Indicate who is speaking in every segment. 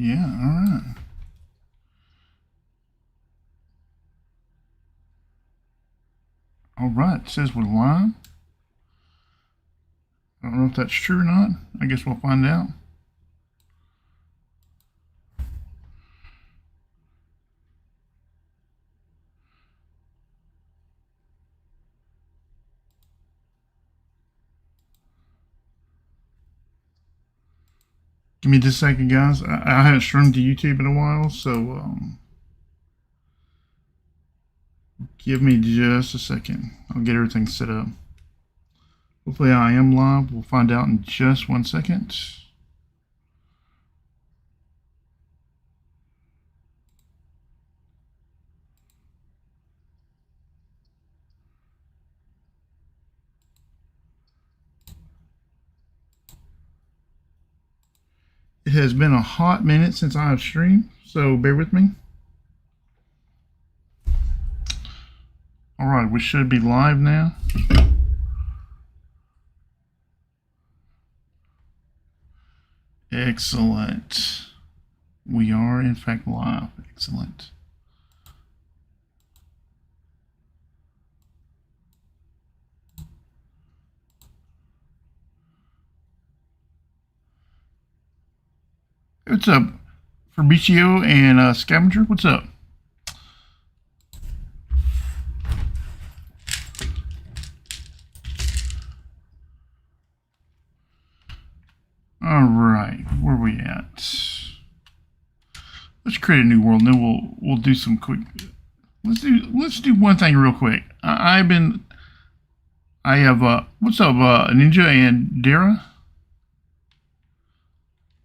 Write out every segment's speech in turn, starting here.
Speaker 1: Yeah, alright. Alright, it says we're live. I don't know if that's true or not. I guess we'll find out. Give me just a second, guys. I haven't streamed to YouTube in a while, so give me just a second. I'll get everything set up. Hopefully I am live. We'll find out in just 1 second. It has been a hot minute since I have streamed, so bear with me. Alright, we should be live now. Excellent. We are in fact live. Excellent. What's up, Fabricio and Scavenger? What's up? All right, where are we at? Let's create a new world, and then we'll do some quick. Let's do one thing real quick. I have what's up, Ninja and Dara?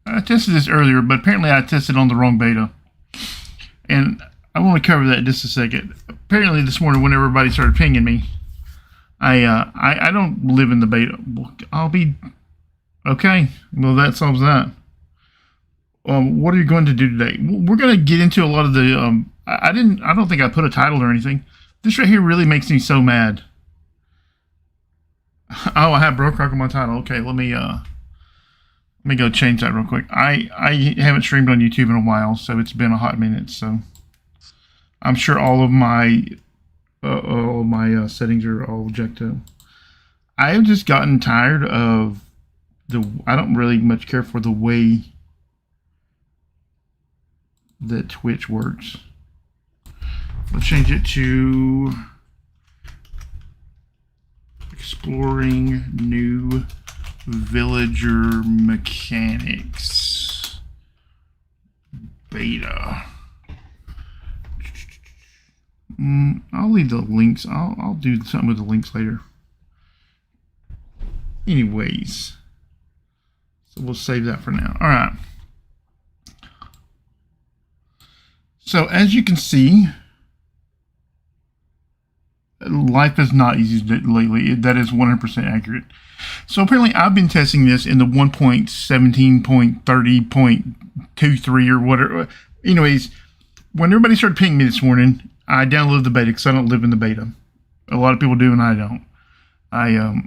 Speaker 1: I tested this earlier, but apparently I tested on the wrong beta. And I want to cover that in just a second. Apparently this morning when everybody started pinging me, I don't live in the beta. I'll be okay. Well, that solves that. What are you going to do today? We're going to get into a lot of the I don't think I put a title or anything. This right here really makes me so mad. Oh, I have BrokeRock on my title. Okay, let me go change that real quick. I haven't streamed on YouTube in a while, so it's been a hot minute. So I'm sure all of my settings are all jacked up. I have just gotten tired of I don't really much care for the way that Twitch works. Let's change it to exploring new villager mechanics beta. I'll leave the links. I'll do something with the links later. Anyways, so we'll save that for now. All right. So as you can see, life is not easy lately. That is 100% accurate. So apparently I've been testing this in the 1.17.30.23 or whatever. Anyways, when everybody started pinging me this morning, I downloaded the beta because I don't live in the beta. A lot of people do and I don't. I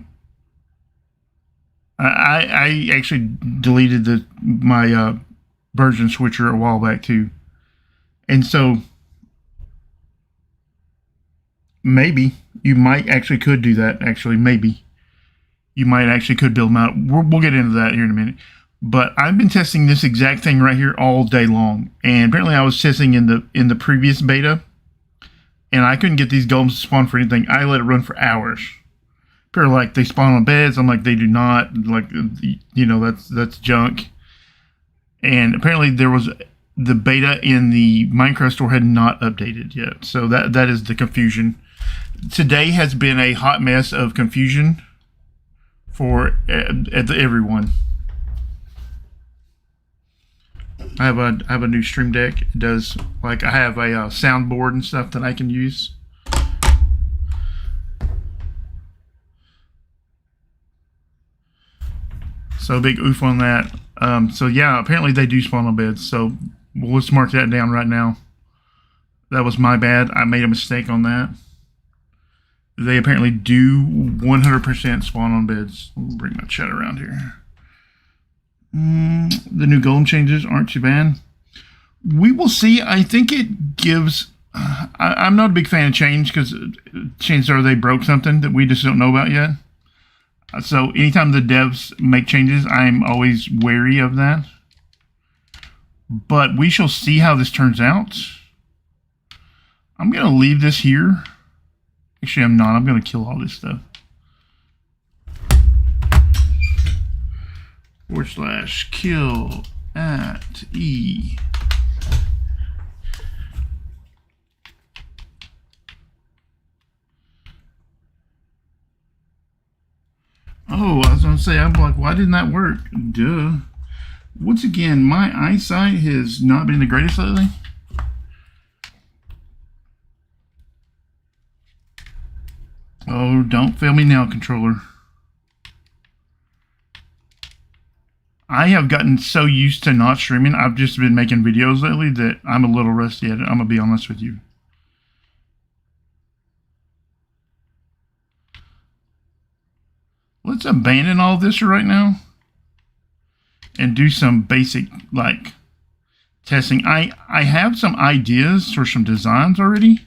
Speaker 1: actually deleted my version switcher a while back too. And so maybe you might actually could do that. Actually, maybe you might actually could build them out. We'll get into that here in a minute. But I've been testing this exact thing right here all day long. And apparently I was testing in the previous beta, and I couldn't get these golems to spawn for anything. I let it run for hours. People are like, they spawn on beds. I'm like, they do not. Like, you know, that's junk. And apparently there was the beta in the Minecraft store had not updated yet. So that is the confusion. Today has been a hot mess of confusion for everyone. I have a new stream deck. It does, like, I have a soundboard and stuff that I can use. So big oof on that. So yeah, apparently they do spawn on beds. So let's mark that down right now. That was my bad. I made a mistake on that. They apparently do 100% spawn on beds. Let me bring my chat around here. The new golem changes aren't too bad. We will see. I think it gives... I'm not a big fan of change because chances are they broke something that we just don't know about yet. So anytime the devs make changes, I'm always wary of that. But we shall see how this turns out. I'm going to leave this here. Actually, I'm not. I'm going to kill all this stuff. /kill at E. Oh, I was going to say, I'm like, why didn't that work? Duh. Once again, my eyesight has not been the greatest lately. Oh, don't fail me now, controller. I have gotten so used to not streaming. I've just been making videos lately that I'm a little rusty at it. I'm going to be honest with you. Let's abandon all this right now and do some basic, like, testing. I have some ideas for some designs already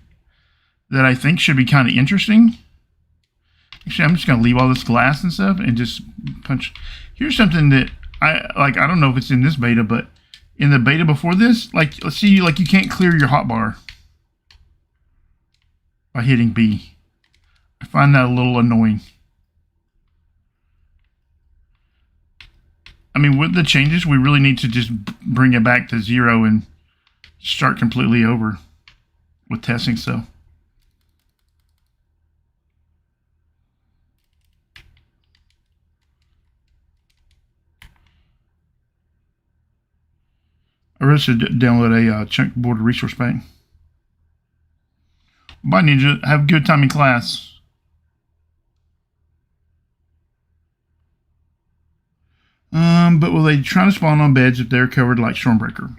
Speaker 1: that I think should be kind of interesting. Actually, I'm just going to leave all this glass and stuff and just punch. Here's something that I don't know if it's in this beta, but in the beta before this, like, let's see, like, you can't clear your hotbar by hitting B. I find that a little annoying. I mean, with the changes, we really need to just bring it back to 0 and start completely over with testing stuff. I really should download a chunk border resource pack. Bye, Ninja. Have a good time in class. But will they try to spawn on beds if they're covered like Stormbreaker?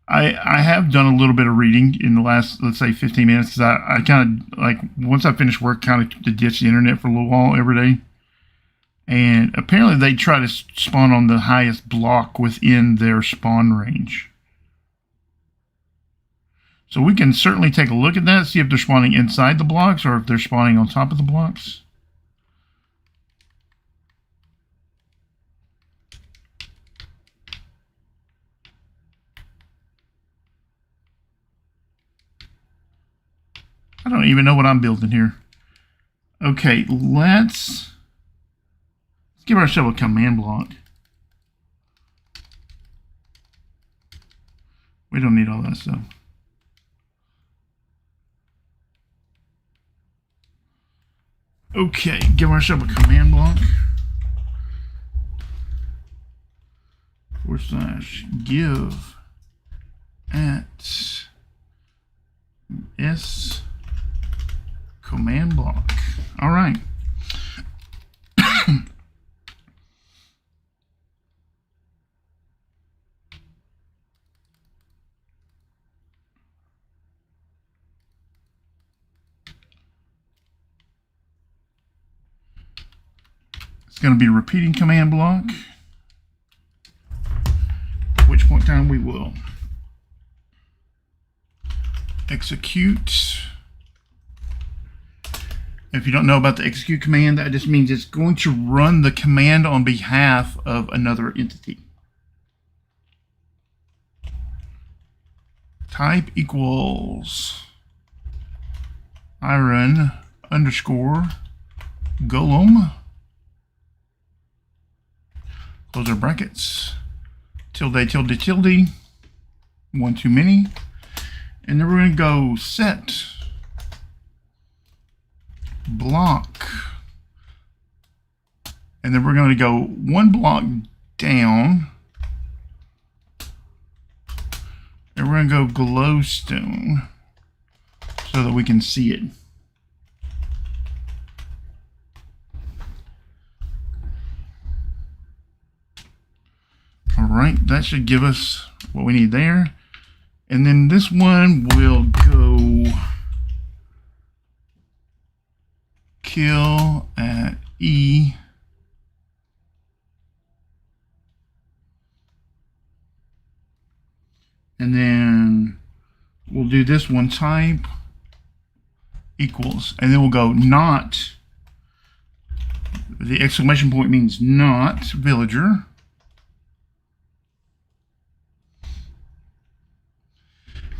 Speaker 1: I have done a little bit of reading in the last, let's say, 15 minutes. Because I kind of, like, once I finish work, kind of to ditch the internet for a little while every day. And apparently they try to spawn on the highest block within their spawn range. So we can certainly take a look at that, see if they're spawning inside the blocks or if they're spawning on top of the blocks. I don't even know what I'm building here. Okay, let's give ourselves a command block. We don't need all that stuff. Okay, give ourselves a command block. /give at S command block. All right. It's going to be a repeating command block, at which point in time we will execute. If you don't know about the execute command, that just means it's going to run the command on behalf of another entity. Type equals iron underscore golem. Close our brackets. Tilde, tilde, tilde. One too many. And then we're going to go set block. And then we're going to go one block down. And we're going to go glowstone so that we can see it. All right, that should give us what we need there. And then this one will go kill at E. we'll do this one, type equals, and then we'll go not, the exclamation point means not villager.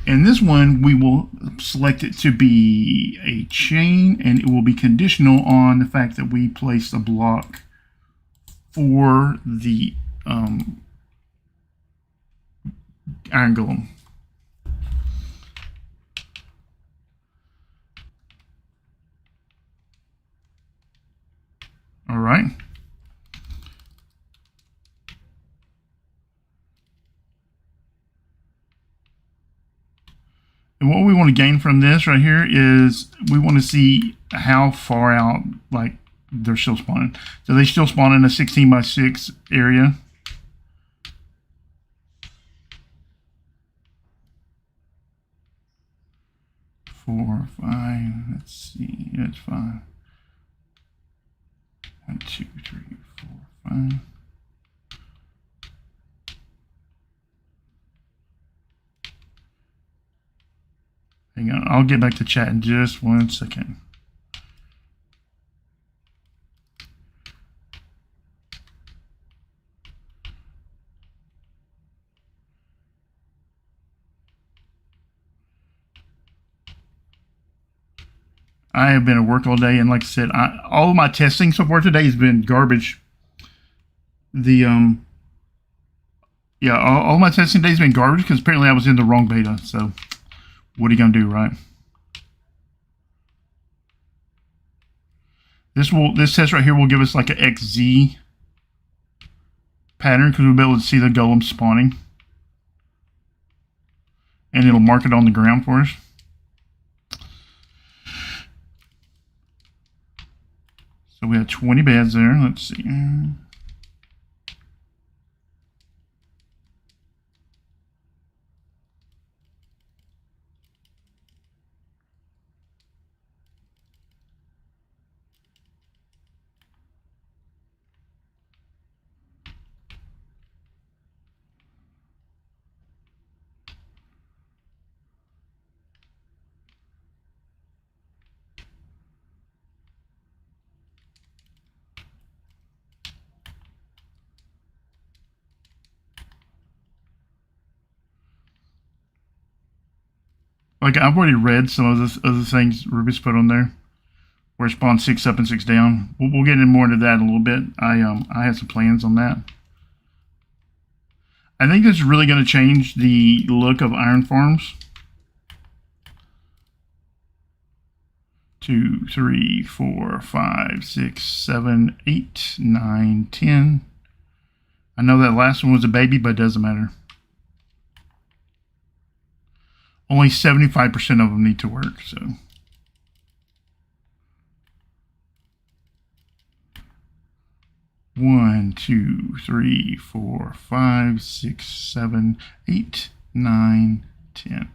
Speaker 1: And this one, we will select it to be a chain, and it will be conditional on the fact that we place a block for the iron golem. All right. And what we want to gain from this right here is we want to see how far out, like, they're still spawning. So they still spawn in a 16 by 6 area. Four, 5, let's see, that's 5. 1, 2, 3, 4, 5. Hang on, I'll get back to chat in just 1 second. I have been at work all day, and like I said, all of my testing so far today has been garbage. All my testing today has been garbage because apparently I was in the wrong beta. So what are you gonna do, right? This test right here will give us like an XZ pattern because we'll be able to see the golem spawning, and it'll mark it on the ground for us. So we have 20 beds there. Let's see. Like, I've already read some of the other things Ruby's put on there, where it spawns 6 up and 6 down. We'll get in more into that in a little bit. I have some plans on that. I think this is really going to change the look of iron farms. 2, 3, 4, 5, 6, 7, 8, 9, 10. I know that last one was a baby, but it doesn't matter. Only 75% of them need to work, so. One, 2, 3, 4, 5, 6, 7, 8, 9, 10.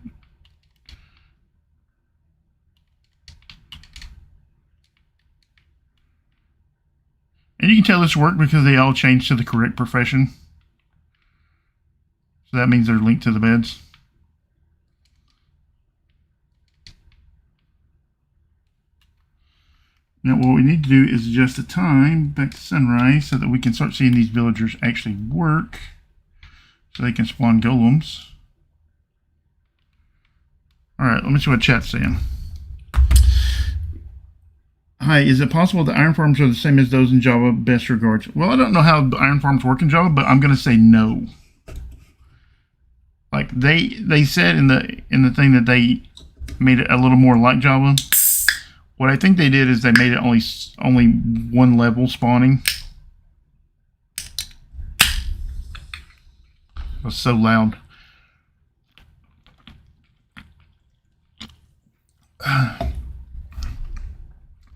Speaker 1: And you can tell this worked because they all changed to the correct profession. So that means they're linked to the beds. Now what we need to do is adjust the time back to sunrise so that we can start seeing these villagers actually work, so they can spawn golems. Alright, let me see what chat's saying. Hi, is it possible that iron farms are the same as those in Java? Best regards. Well, I don't know how the iron farms work in Java, but I'm going to say no. Like they said in the thing that they made it a little more like Java. What I think they did is they made it only one level spawning. It was so loud.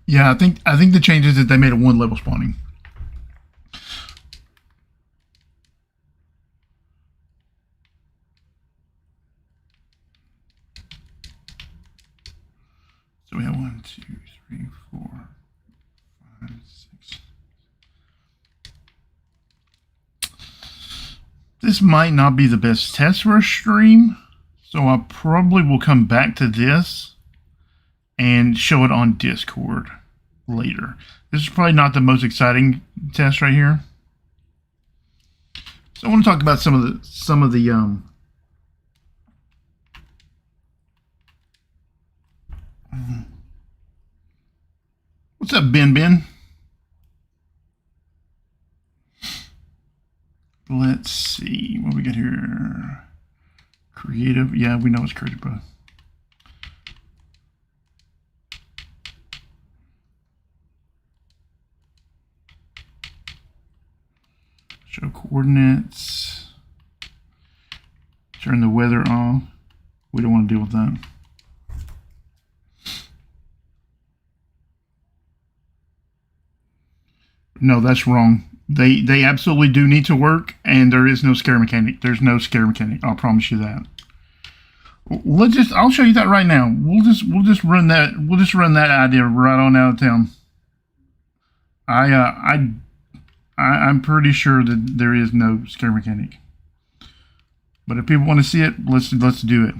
Speaker 1: Yeah, I think the change is that they made it one level spawning. So we have 1, 2, 3, 4, 5, 6. This might not be the best test for a stream, So I probably will come back to this and show it on Discord later. This is probably not the most exciting test right here. So I want to talk about some of the what's up, Ben? Let's see what we got here. Creative, yeah, we know it's creative, bro. Show coordinates. Turn the weather off. We don't want to deal with that. No, that's wrong. They absolutely do need to work, and there is no scare mechanic. There's no scare mechanic. I'll promise you that. I'll show you that right now. We'll just run that. We'll just run that idea right on out of town. I'm pretty sure that there is no scare mechanic. But if people want to see it, let's do it.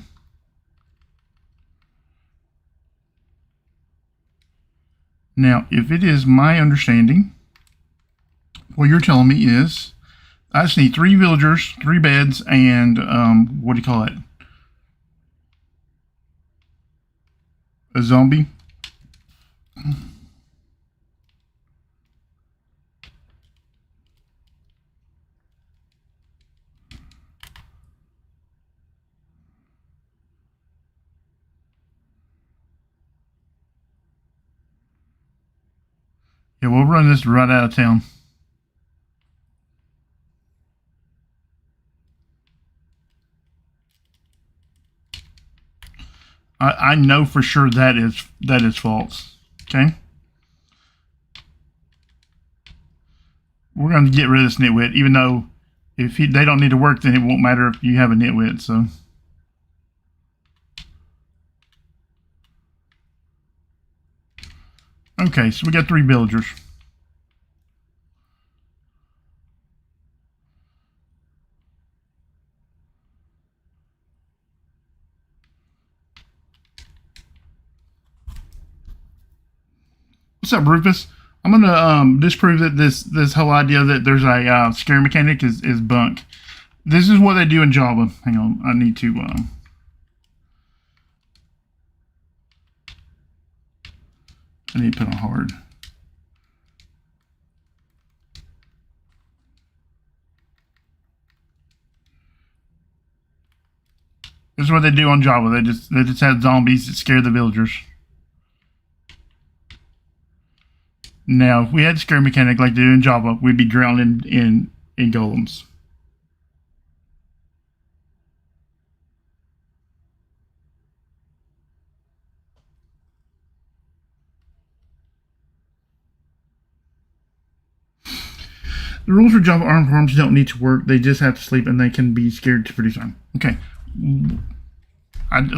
Speaker 1: Now, if it is my understanding, what you're telling me is I just need 3 villagers, 3 beds, and what do you call it? A zombie. Yeah, we'll run this right out of town. I know for sure that is false. Okay. We're going to get rid of this nitwit, even though if they don't need to work, then it won't matter if you have a nitwit. So. Okay, so we got 3 villagers. What's up, Rufus? I'm gonna disprove that this whole idea that there's a scare mechanic is bunk. This is what they do in Java. Hang on, I need to put on hard. This is what they do on Java. They just have zombies that scare the villagers. Now, if we had scare mechanic like they do in Java, we'd be drowning in golems. The rules for Java arm farms don't need to work. They just have to sleep, and they can be scared to produce arm. Okay.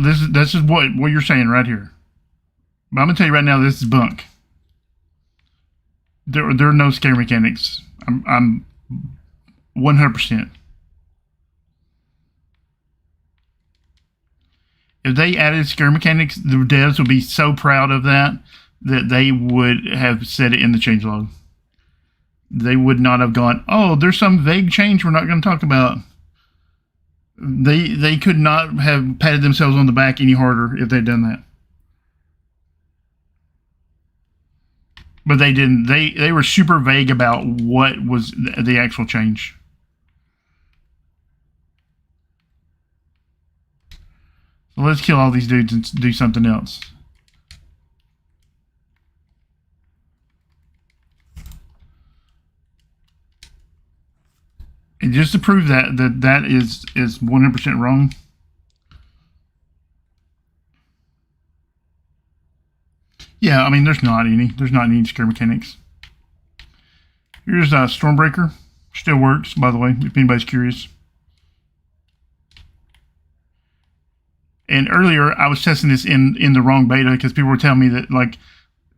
Speaker 1: This is what you're saying right here. But I'm going to tell you right now, this is bunk. There are no scare mechanics. I'm 100%. If they added scare mechanics, the devs would be so proud of that they would have said it in the changelog. They would not have gone, oh, there's some vague change we're not going to talk about. They could not have patted themselves on the back any harder if they'd done that. But they didn't. They were super vague about what was the actual change. So let's kill all these dudes and do something else. And just to prove that is 100% wrong. Yeah, I mean, there's not any scare mechanics. Here's Stormbreaker. Still works, by the way, if anybody's curious. And earlier, I was testing this in the wrong beta because people were telling me that like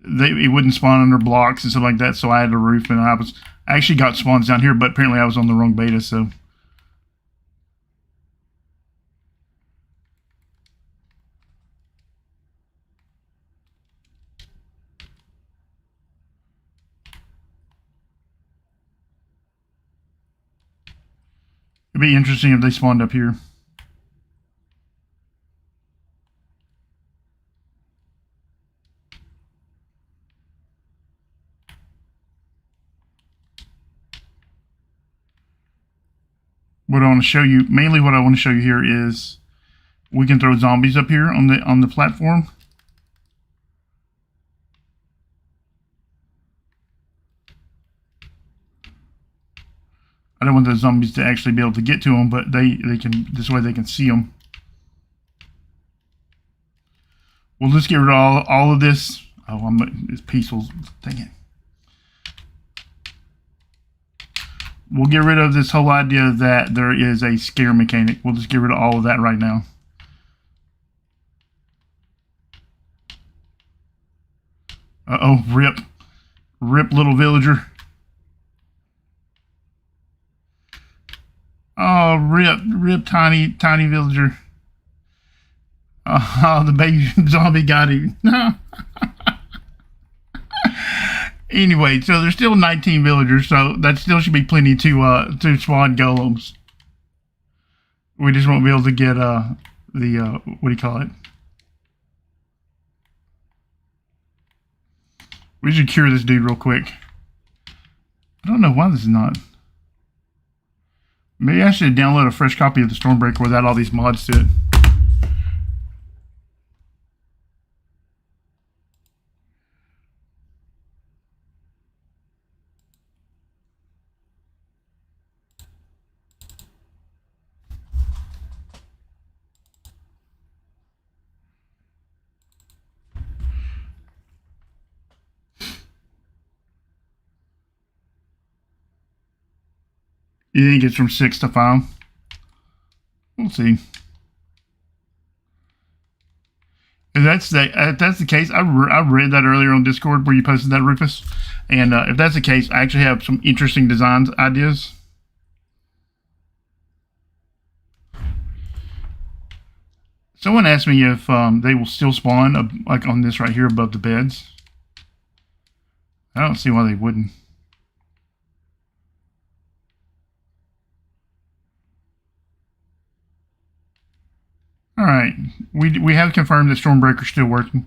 Speaker 1: it wouldn't spawn under blocks and stuff like that. So I had a roof, and I actually got spawns down here, but apparently I was on the wrong beta. So be interesting if they spawned up here. What I want to show you, mainly what I want to show you here is we can throw zombies up here on the platform. I don't want those zombies to actually be able to get to them, but they can, this way they can see them. We'll just get rid of all of this. Oh, it's peaceful. Dang it. We'll get rid of this whole idea that there is a scare mechanic. We'll just get rid of all of that right now. Uh-oh, rip. Rip, little villager. Oh, rip, tiny villager. Oh, the baby zombie got him. Anyway, so there's still 19 villagers, so that still should be plenty to spawn golems. We just won't be able to get what do you call it? We should cure this dude real quick. I don't know why this is not. Maybe I should download a fresh copy of the Stormbreaker without all these mods to it. You think it's from 6 to 5? We'll see. If that's the case, I read that earlier on Discord where you posted that, Rufus. And if that's the case, I actually have some interesting designs ideas. Someone asked me if they will still spawn like on this right here above the beds. I don't see why they wouldn't. All right, we have confirmed that Stormbreaker's still working.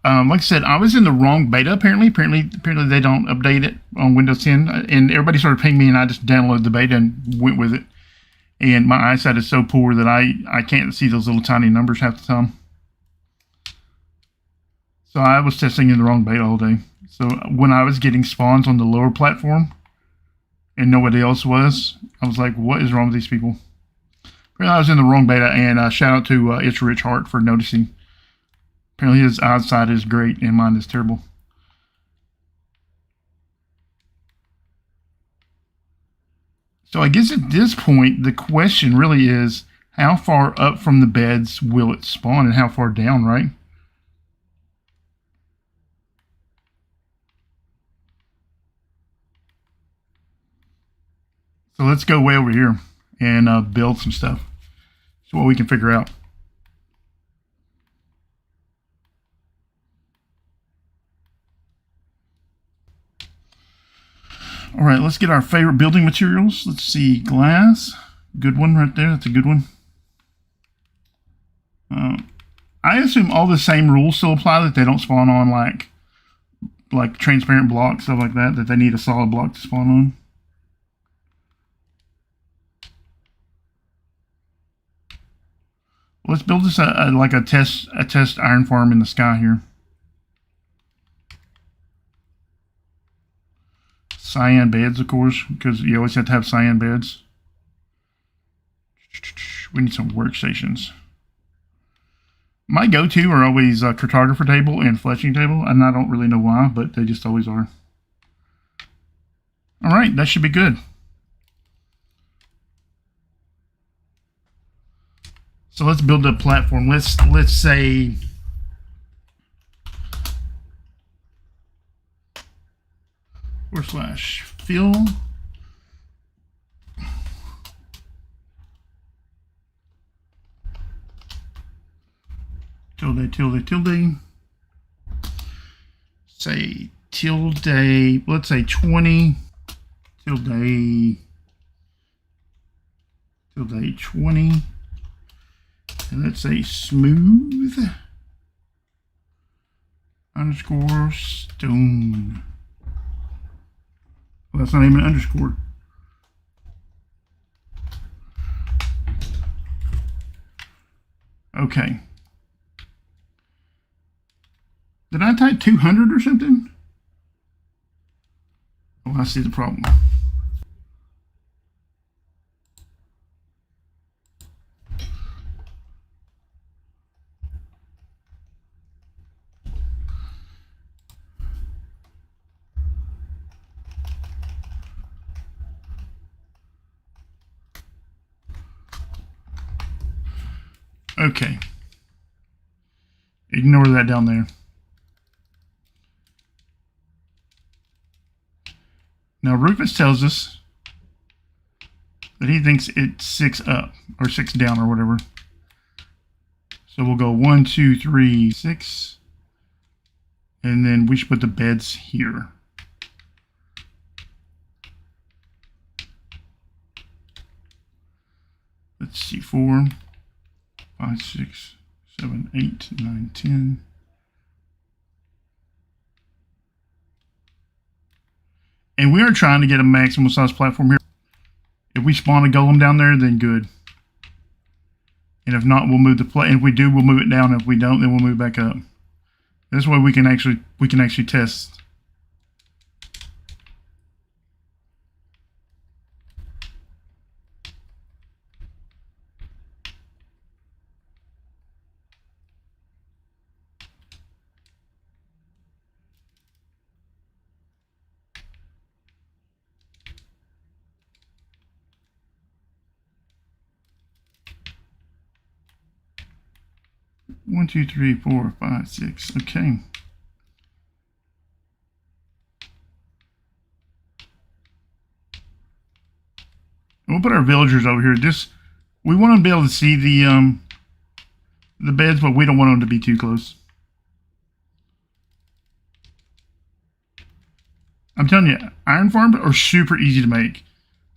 Speaker 1: Like I said, I was in the wrong beta. Apparently they don't update it on Windows 10, and everybody started pinging me, and I just downloaded the beta and went with it. And my eyesight is so poor that I can't see those little tiny numbers half the time. So I was testing in the wrong beta all day. So when I was getting spawns on the lower platform, and nobody else was, I was like, what is wrong with these people? Apparently I was in the wrong beta, and shout out to It's Rich Heart for noticing. Apparently his eyesight is great and mine is terrible. So I guess at this point, the question really is, how far up from the beds will it spawn and how far down, right? So let's go way over here and build some stuff. So what we can figure out. All right, let's get our favorite building materials. Let's see, glass. Good one right there. That's a good one. I assume all the same rules still apply, that they don't spawn on like transparent blocks, stuff like that, that they need a solid block to spawn on. Let's build this like a test iron farm in the sky here. Cyan beds, of course, because you always have to have cyan beds. We need some workstations. My go-to are always a cartographer table and fletching table, and I don't really know why, but they just always are. All right, that should be good. So let's build a platform. Let's say /fill tilde say tilde, let's say 20 tilde Build a 20. And let's say smooth underscore stone. Well, that's not even an underscore. Okay. Did I type 200 or something? Oh, I see the problem. Okay. Ignore that down there. Now Rufus tells us that he thinks it's 6 up or 6 down or whatever. So we'll go 1, 2, 3, 6. And then we should put the beds here. Let's see, 4, 5, 6, 7, 8, 9, 10. And we are trying to get a maximum size platform here. If we spawn a golem down there, then good. And if not, we'll move the plate. If we do, we'll move it down. If we don't, then we'll move back up. This way we can actually test. One, 2, 3, 4, 5, 6. Okay. We'll put our villagers over here. We want them to be able to see the beds, but we don't want them to be too close. I'm telling you, iron farms are super easy to make.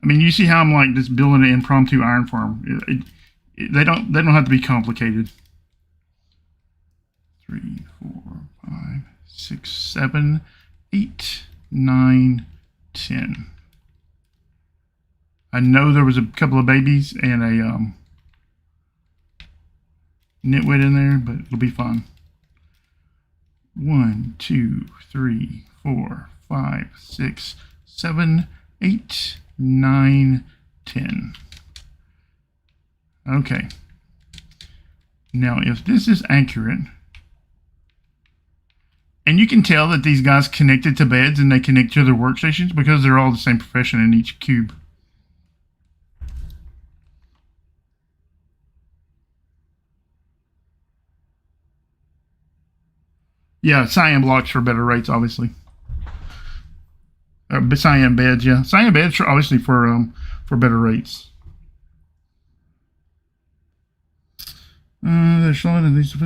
Speaker 1: I mean, you see how I'm like just building an impromptu iron farm. They don't have to be complicated. 3, 4, 5, 6, 7, 8, 9, 10. I know there was a couple of babies and a nitwit in there, but it'll be fine. 1, 2, 3, 4, 5, 6, 7, 8, 9, 10. Okay. Now, if this is accurate, and you can tell that these guys connected to beds and they connect to their workstations because they're all the same profession in each cube. Yeah, cyan blocks for better rates, obviously. Cyan beds, yeah. Cyan beds are obviously for better rates. They're showing at least.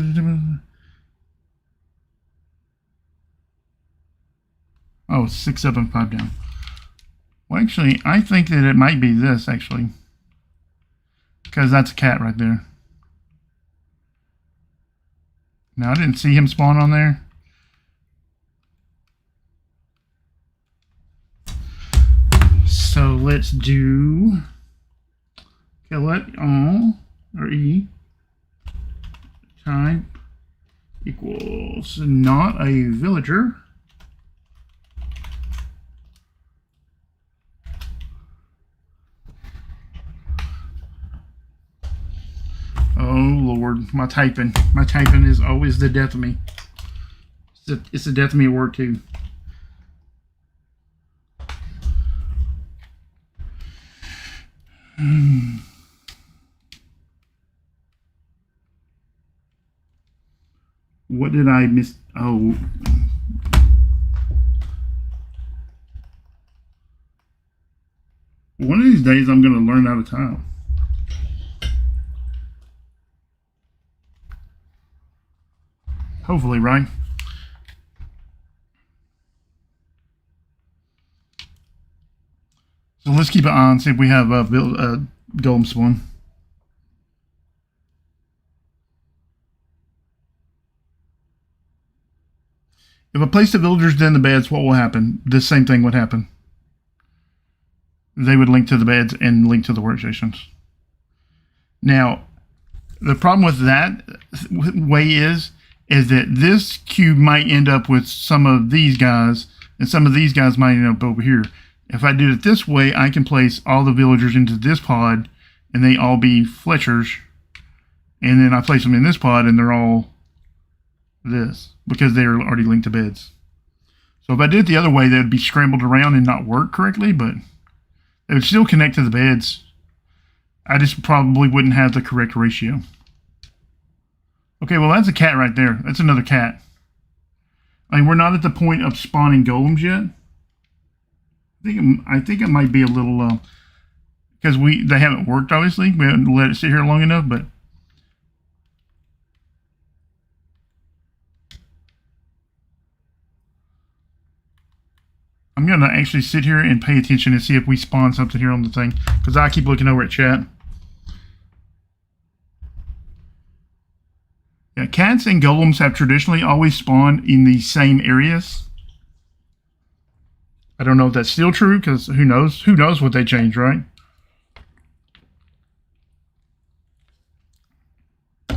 Speaker 1: Oh, 6 up and 5 down. Well, actually, I think that it might be this, actually. Because that's a cat right there. Now, I didn't see him spawn on there. So, let's do... Okay, let all, or E, type equals not a villager. Oh Lord, my typing is always the death of me. It's the death of me at work too. What did I miss? Oh. One of these days I'm going to learn how to tile. Hopefully, right? So let's keep it on, see if we have golem spawn. If I place the villagers in the beds, what will happen? The same thing would happen. They would link to the beds and link to the workstations. Now, the problem with that way is that this cube might end up with some of these guys, and some of these guys might end up over here. If I did it this way, I can place all the villagers into this pod, and they all be Fletchers. And then I place them in this pod, and they're all this, because they're already linked to beds. So if I did it the other way, they would be scrambled around and not work correctly, but they would still connect to the beds. I just probably wouldn't have the correct ratio. Okay, well that's a cat right there. That's another cat. I mean, we're not at the point of spawning golems yet. I think it might be a little, because they haven't worked, obviously. We haven't let it sit here long enough, but I'm going to actually sit here and pay attention and see if we spawn something here on the thing, because I keep looking over at chat. Yeah, cats and golems have traditionally always spawned in the same areas. I don't know if that's still true, because who knows? Who knows what they changed, right?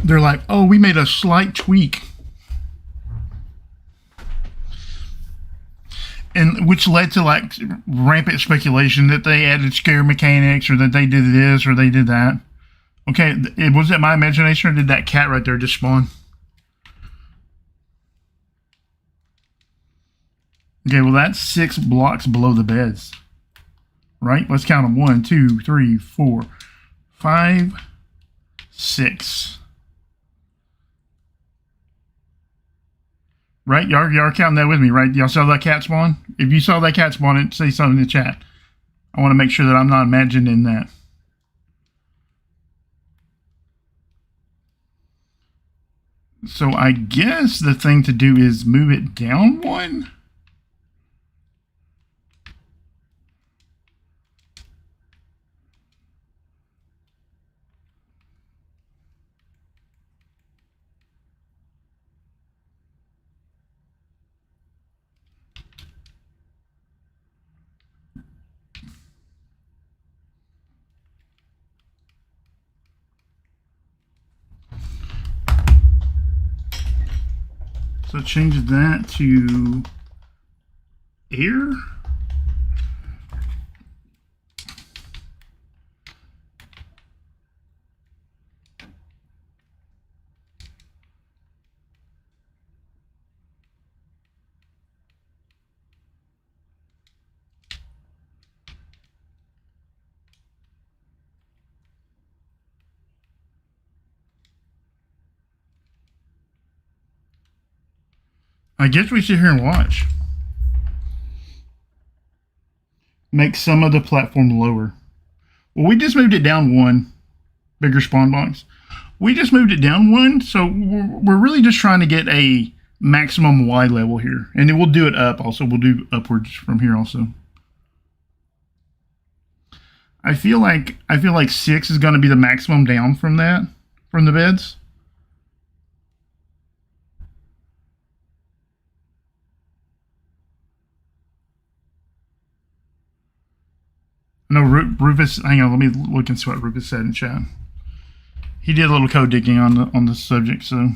Speaker 1: They're like, oh, we made a slight tweak. And which led to like rampant speculation that they added scare mechanics, or that they did this or they did that. Okay, was it my imagination, or did that cat right there just spawn? Okay, well that's 6 blocks below the beds. Right? Let's count them. 1, 2, 3, 4, 5, 6. Right? Y'all counting that with me, right? Y'all saw that cat spawn? If you saw that cat spawn, say something in the chat. I want to make sure that I'm not imagining that. So I guess the thing to do is move it down 1. So change that to air. I guess we sit here and watch. Make some of the platform lower. Well, we just moved it down 1. Bigger spawn box. We just moved it down 1, so we're really just trying to get a maximum Y level here. And then we'll do it up also. We'll do upwards from here also. I feel like 6 is going to be the maximum down from that, from the beds. No, Rufus, hang on, let me look and see what Rufus said in chat. He did a little code digging on the subject, so.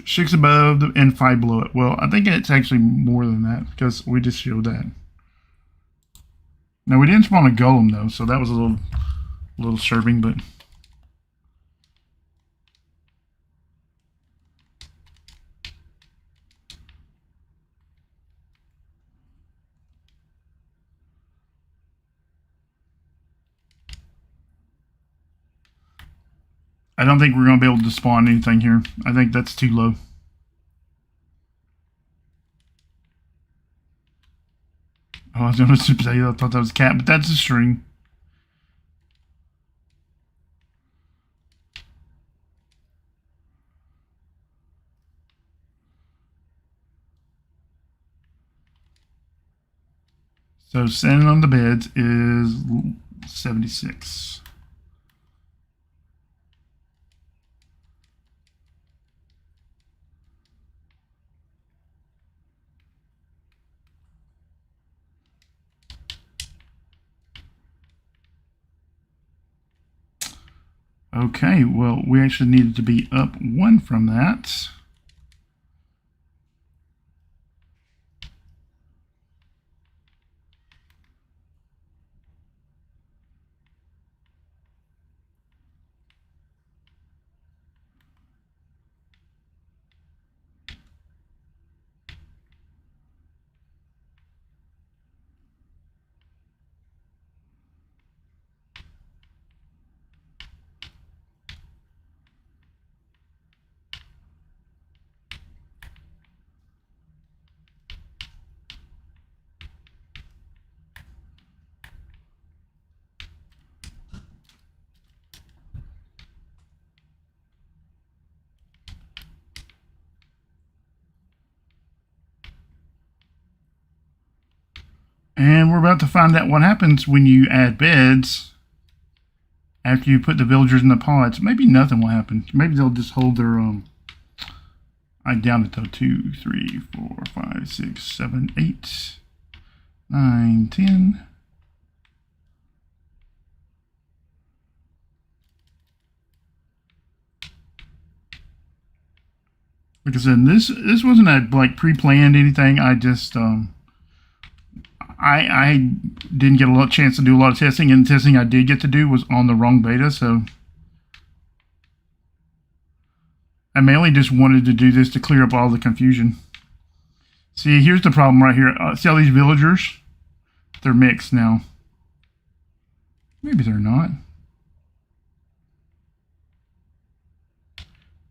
Speaker 1: Six above and 5 below it. Well, I think it's actually more than that, because we just showed that. Now, we didn't spawn a golem, though, so that was a little disturbing, but I don't think we're going to be able to spawn anything here. I think that's too low. Oh, I was going to say, I thought that was a cat, but that's a string. So standing on the beds is 76. Okay, well, we actually needed to be up 1 from that. And we're about to find out what happens when you add beds after you put the villagers in the pods. Maybe nothing will happen. Maybe they'll just hold their I doubt it though. 2, 3, 4, 5, 6, 7, 8, 9, 10. Like I said, this wasn't a like pre-planned anything. I just I didn't get a lot chance to do a lot of testing, and the testing I did get to do was on the wrong beta, so I mainly just wanted to do this to clear up all the confusion. See, here's the problem right here. See all these villagers? They're mixed now. Maybe they're not.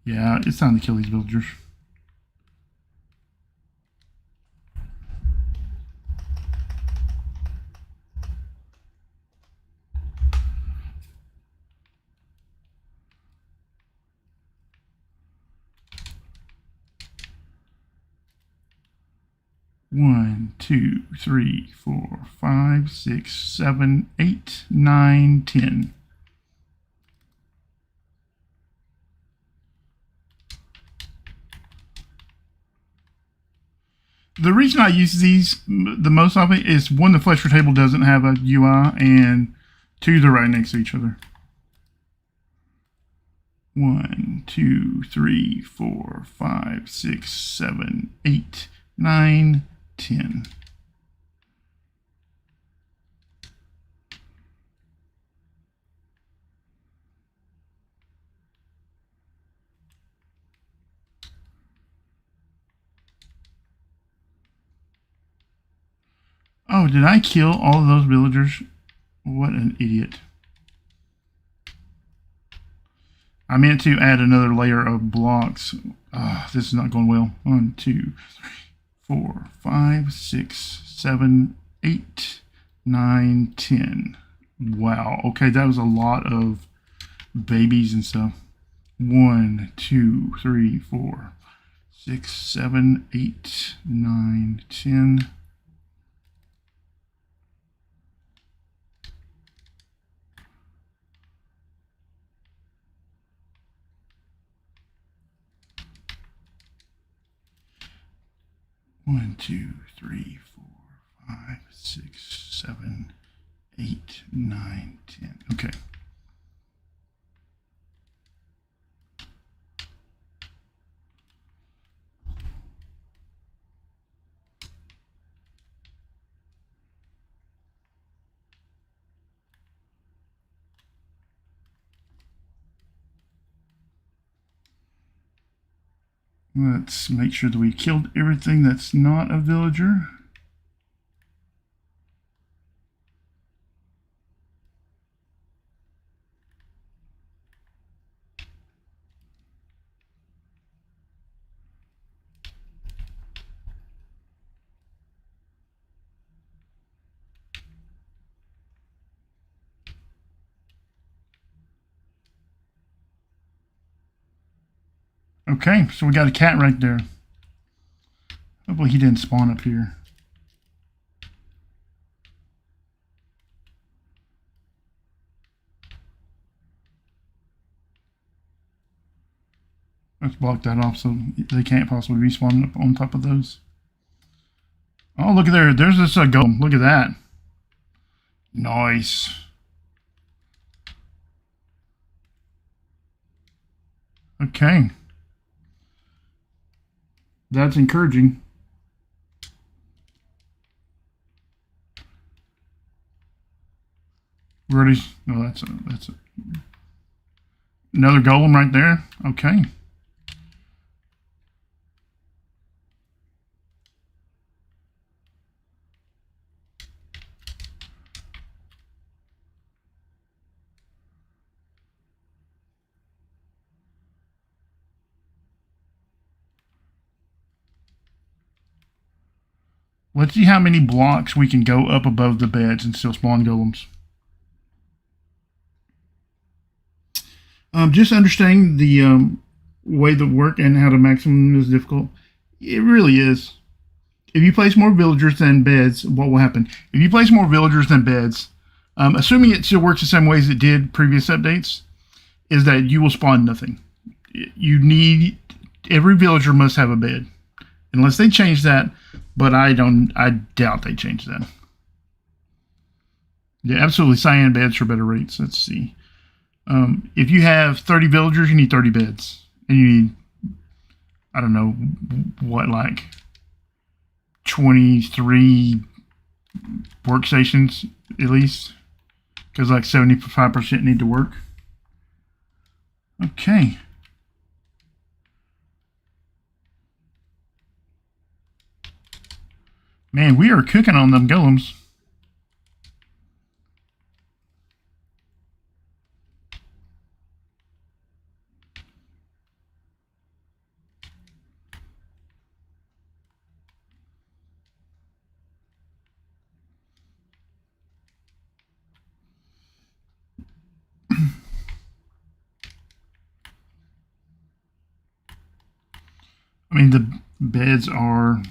Speaker 1: Yeah, it's time to kill these villagers. One, 2, 3, 4, 5, 6, 7, 8, 9, 10. The reason I use these the most often is 1, the Flesher table doesn't have a UI, and 2, they're right next to each other. 1, 2, 3, 4, 5, 6, 7, 8, 9, 10. Oh, did I kill all of those villagers? What an idiot. I meant to add another layer of blocks. This is not going well. 1, 2, 3, 4, 5, 6, 7, 8, 9, 10. Wow. Okay, that was a lot of babies and stuff. 1, 2, 3, 4, 6, 7, 8, 9, 10. One, 2, 3, 4, 5, 6, 7, 8, 9, 10. Okay. Let's make sure that we killed everything that's not a villager. Okay, so we got a cat right there. Hopefully he didn't spawn up here. Let's block that off so they can't possibly respawn up on top of those. Oh, look at there. There's this golem. Look at that. Nice. Okay. That's encouraging. Ready? No, that's another golem right there. Okay. Let's see how many blocks we can go up above the beds and still spawn golems. Just understanding the way that work and how to maximum is difficult. It really is. If you place more villagers than beds, what will happen? If you place more villagers than beds, assuming it still works the same way as it did previous updates, is that you will spawn nothing. You need, every villager must have a bed. Unless they change that, but I doubt they change that. Yeah, absolutely. Cyan beds for better rates. Let's see. If you have 30 villagers, you need 30 beds. And you need, I don't know, what, like 23 workstations at least. Because like 75% need to work. Okay. Man, we are cooking on them golems. I mean, the beds are...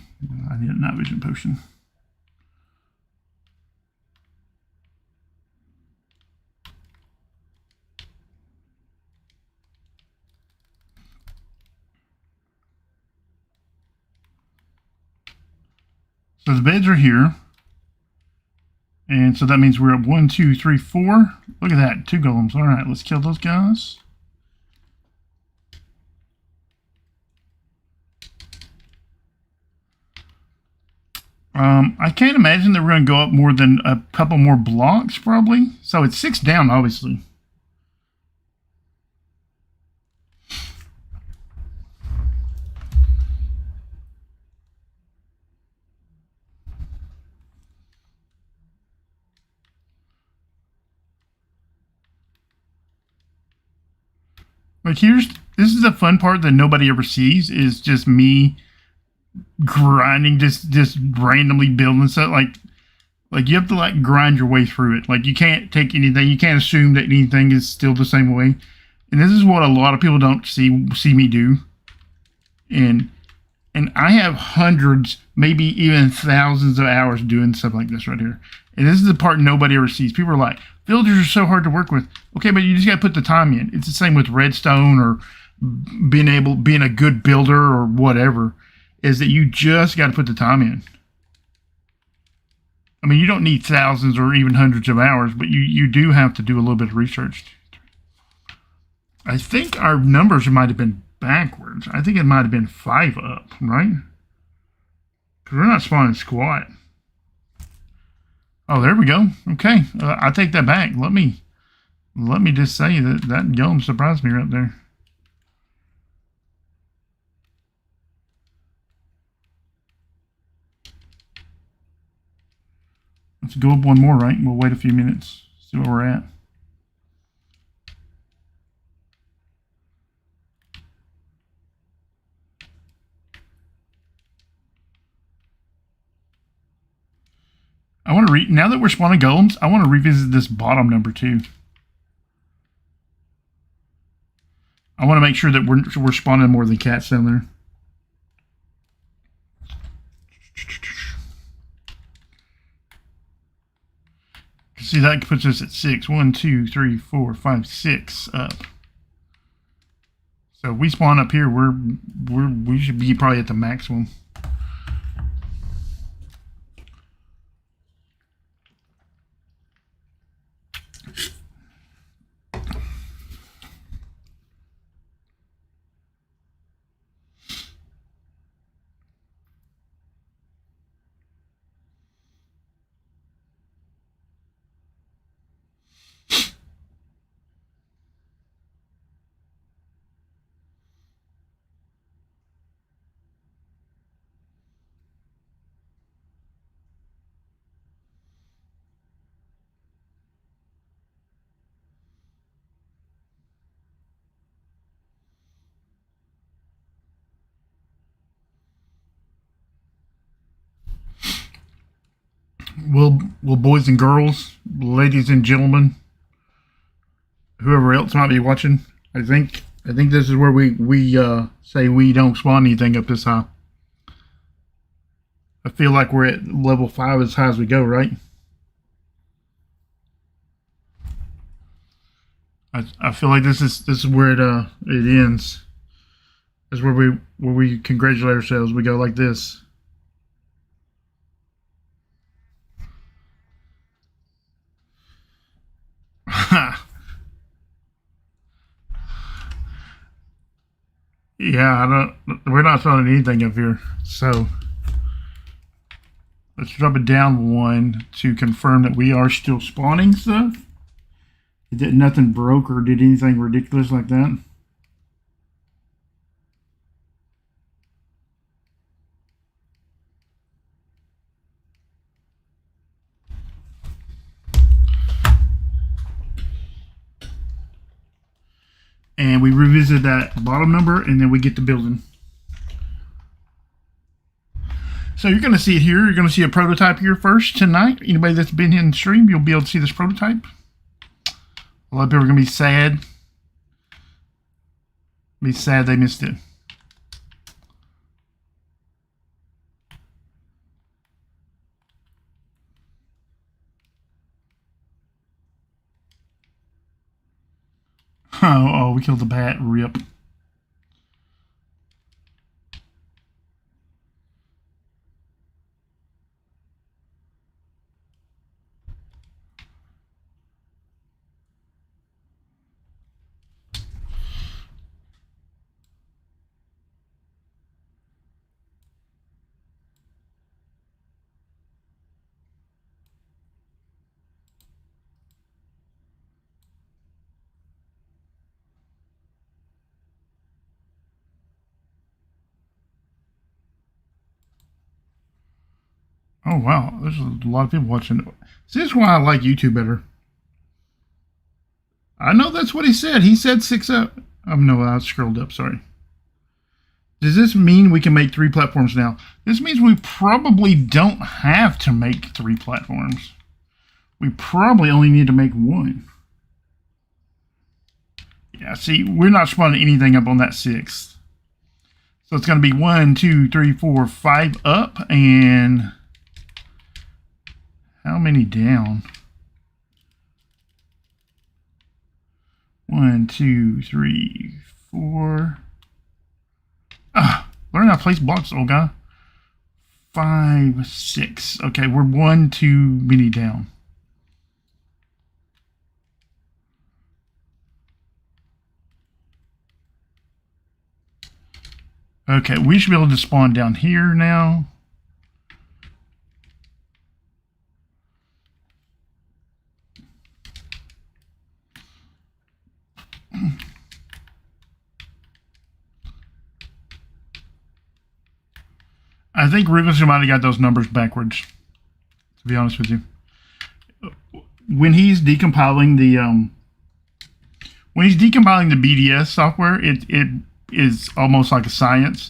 Speaker 1: I need a night vision potion. So the beds are here. And so that means we're at 1, 2, 3, 4. Look at that, 2 golems. All right, let's kill those guys. I can't imagine that we're going to go up more than a couple more blocks, probably. So it's 6 down, obviously. Like this is the fun part that nobody ever sees, is just me grinding, just randomly building stuff. Like you have to like grind your way through it. Like you can't take anything, you can't assume that anything is still the same way. And this is what a lot of people don't see me do. And I have hundreds, maybe even thousands of hours doing stuff like this right here. And this is the part nobody ever sees. People are like, villagers are so hard to work with. Okay, but you just got to put the time in. It's the same with redstone or being a good builder or whatever, is that you just got to put the time in. I mean, you don't need thousands or even hundreds of hours, but you do have to do a little bit of research. I think our numbers might have been backwards. I think it might have been 5 up, right? Because we're not spawning squat. Oh, there we go. Okay, I take that back. Let me just say that golem surprised me right there. Let's go up one more, right? We'll wait a few minutes, see where we're at. I want to now that we're spawning golems, I want to revisit this bottom number too. I want to make sure that we're spawning more than cats down there. See, that puts us at 6. 1, 2, 3, 4, 5, 6 up. So if we spawn up here, we should be probably at the maximum. Well, boys and girls, ladies and gentlemen, whoever else might be watching, I think this is where we say we don't spawn anything up this high. I feel like we're at level 5 as high as we go, right? I feel like this is where it ends. This is where we congratulate ourselves. We go like this. Yeah, we're not throwing anything up here. So let's drop it down 1 to confirm that we are still spawning stuff. Nothing broke or did anything ridiculous like that. And we revisit that bottom number, and then we get the building. So you're going to see it here. You're going to see a prototype here first tonight. Anybody that's been in the stream, you'll be able to see this prototype. A lot of people are going to be sad. Be sad they missed it. Oh, we killed the bat. Rip. Oh, wow. There's a lot of people watching. See, this is why I like YouTube better. I know that's what he said. He said 6 up. No, I scrolled up. Sorry. Does this mean we can make 3 platforms now? This means we probably don't have to make 3 platforms. We probably only need to make 1. Yeah, see, we're not spawning anything up on that 6th. So it's going to be 1, 2, 3, 4, 5 up, and how many down? 1, 2, 3, 4. Learn how to place blocks, old guy. 5, 6. Okay, we're 1 too many down. Okay, we should be able to spawn down here now. I think Rivers might have got those numbers backwards, to be honest with you. When he's decompiling the BDS software, it is almost like a science.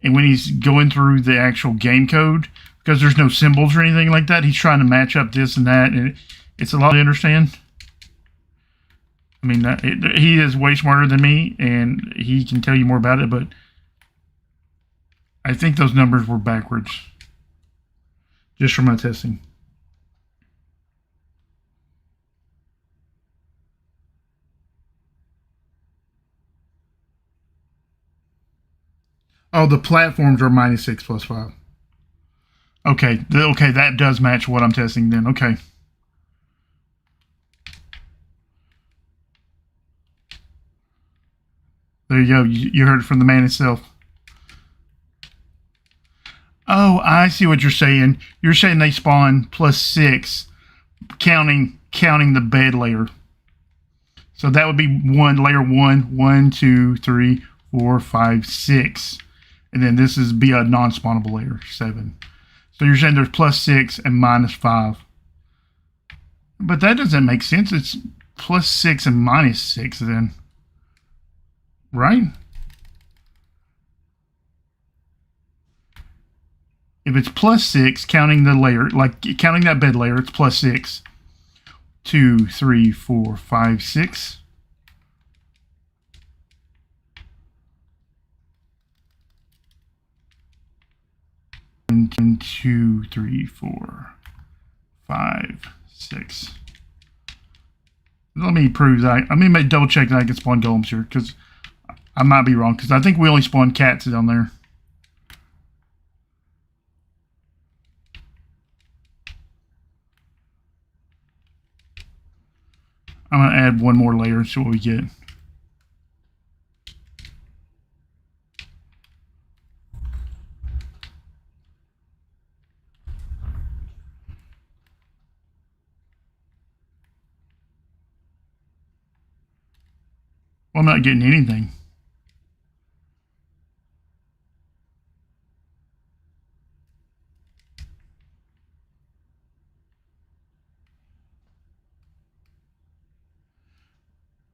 Speaker 1: And when he's going through the actual game code, because there's no symbols or anything like that, he's trying to match up this and that, and it's a lot to understand. I mean, he is way smarter than me, and he can tell you more about it, but I think those numbers were backwards, just from my testing. Oh, the platforms are -6 plus 5. Okay, okay, that does match what I'm testing then. Okay. There you go. You heard it from the man himself. Oh, I see what you're saying. You're saying they spawn +6, counting the bed layer. So that would be layer 1, 1, 2, 3, 4, 5, 6. And then this is be a non-spawnable layer, 7. So you're saying there's +6 and -5. But that doesn't make sense. It's +6 and -6 then. Right? If it's +6, counting the layer, like counting that bed layer, it's +6. 2, 3, 4, 5, 6. And 2, 3, 4, 5, 6. Let me prove that. I'm gonna double check that I can spawn golems here, because I might be wrong, because I think we only spawn cats down there. I'm going to add one more layer and see what we get. Well, I'm not getting anything.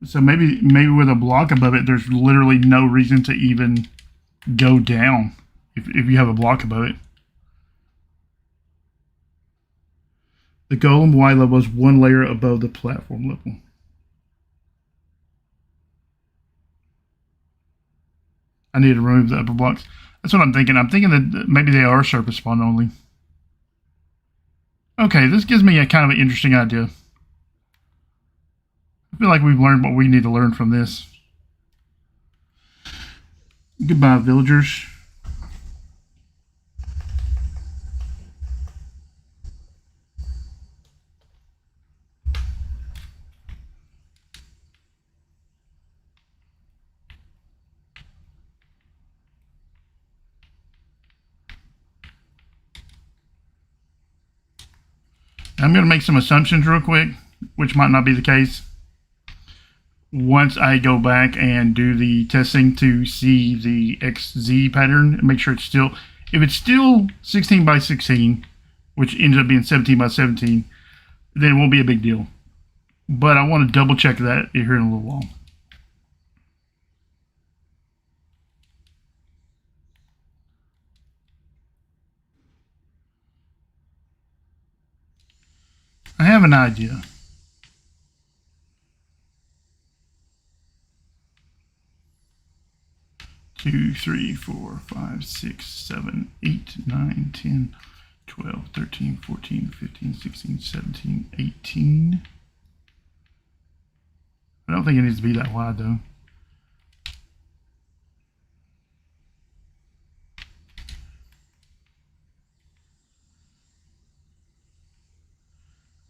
Speaker 1: So maybe with a block above it, there's literally no reason to even go down if you have a block above it. The golem Y level is one layer above the platform level. I need to remove the upper blocks. That's what I'm thinking. I'm thinking that maybe they are surface spawn only. Okay, this gives me a kind of an interesting idea. I feel like we've learned what we need to learn from this. Goodbye, villagers. I'm going to make some assumptions real quick, which might not be the case. Once I go back and do the testing to see the XZ pattern and make sure it's still, if it's still 16 by 16, which ends up being 17 by 17, then it won't be a big deal. But I want to double check that here in a little while. I have an idea. Two, 3, 4, 5, 6, 7, 8, 9, 10, 12, 13, 14, 15, 16, 17, 18. I don't think it needs to be that wide though.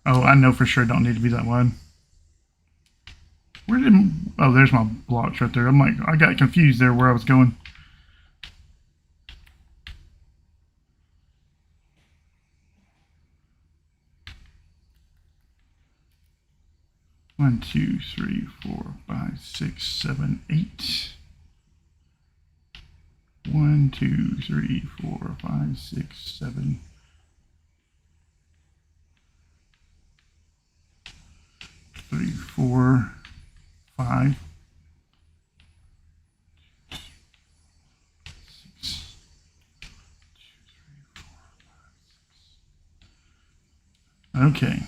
Speaker 1: Oh, I know for sure it don't need to be that wide. Where did, oh, there's my blocks right there. I'm like, I got confused there where I was going. One, 2, 3, 4, 5, 6, 7, 8. 1, 2, 3, 4, 5, 6, 7. 3, 4, 5, 6. 2, 3, 4, 5, 6. Okay.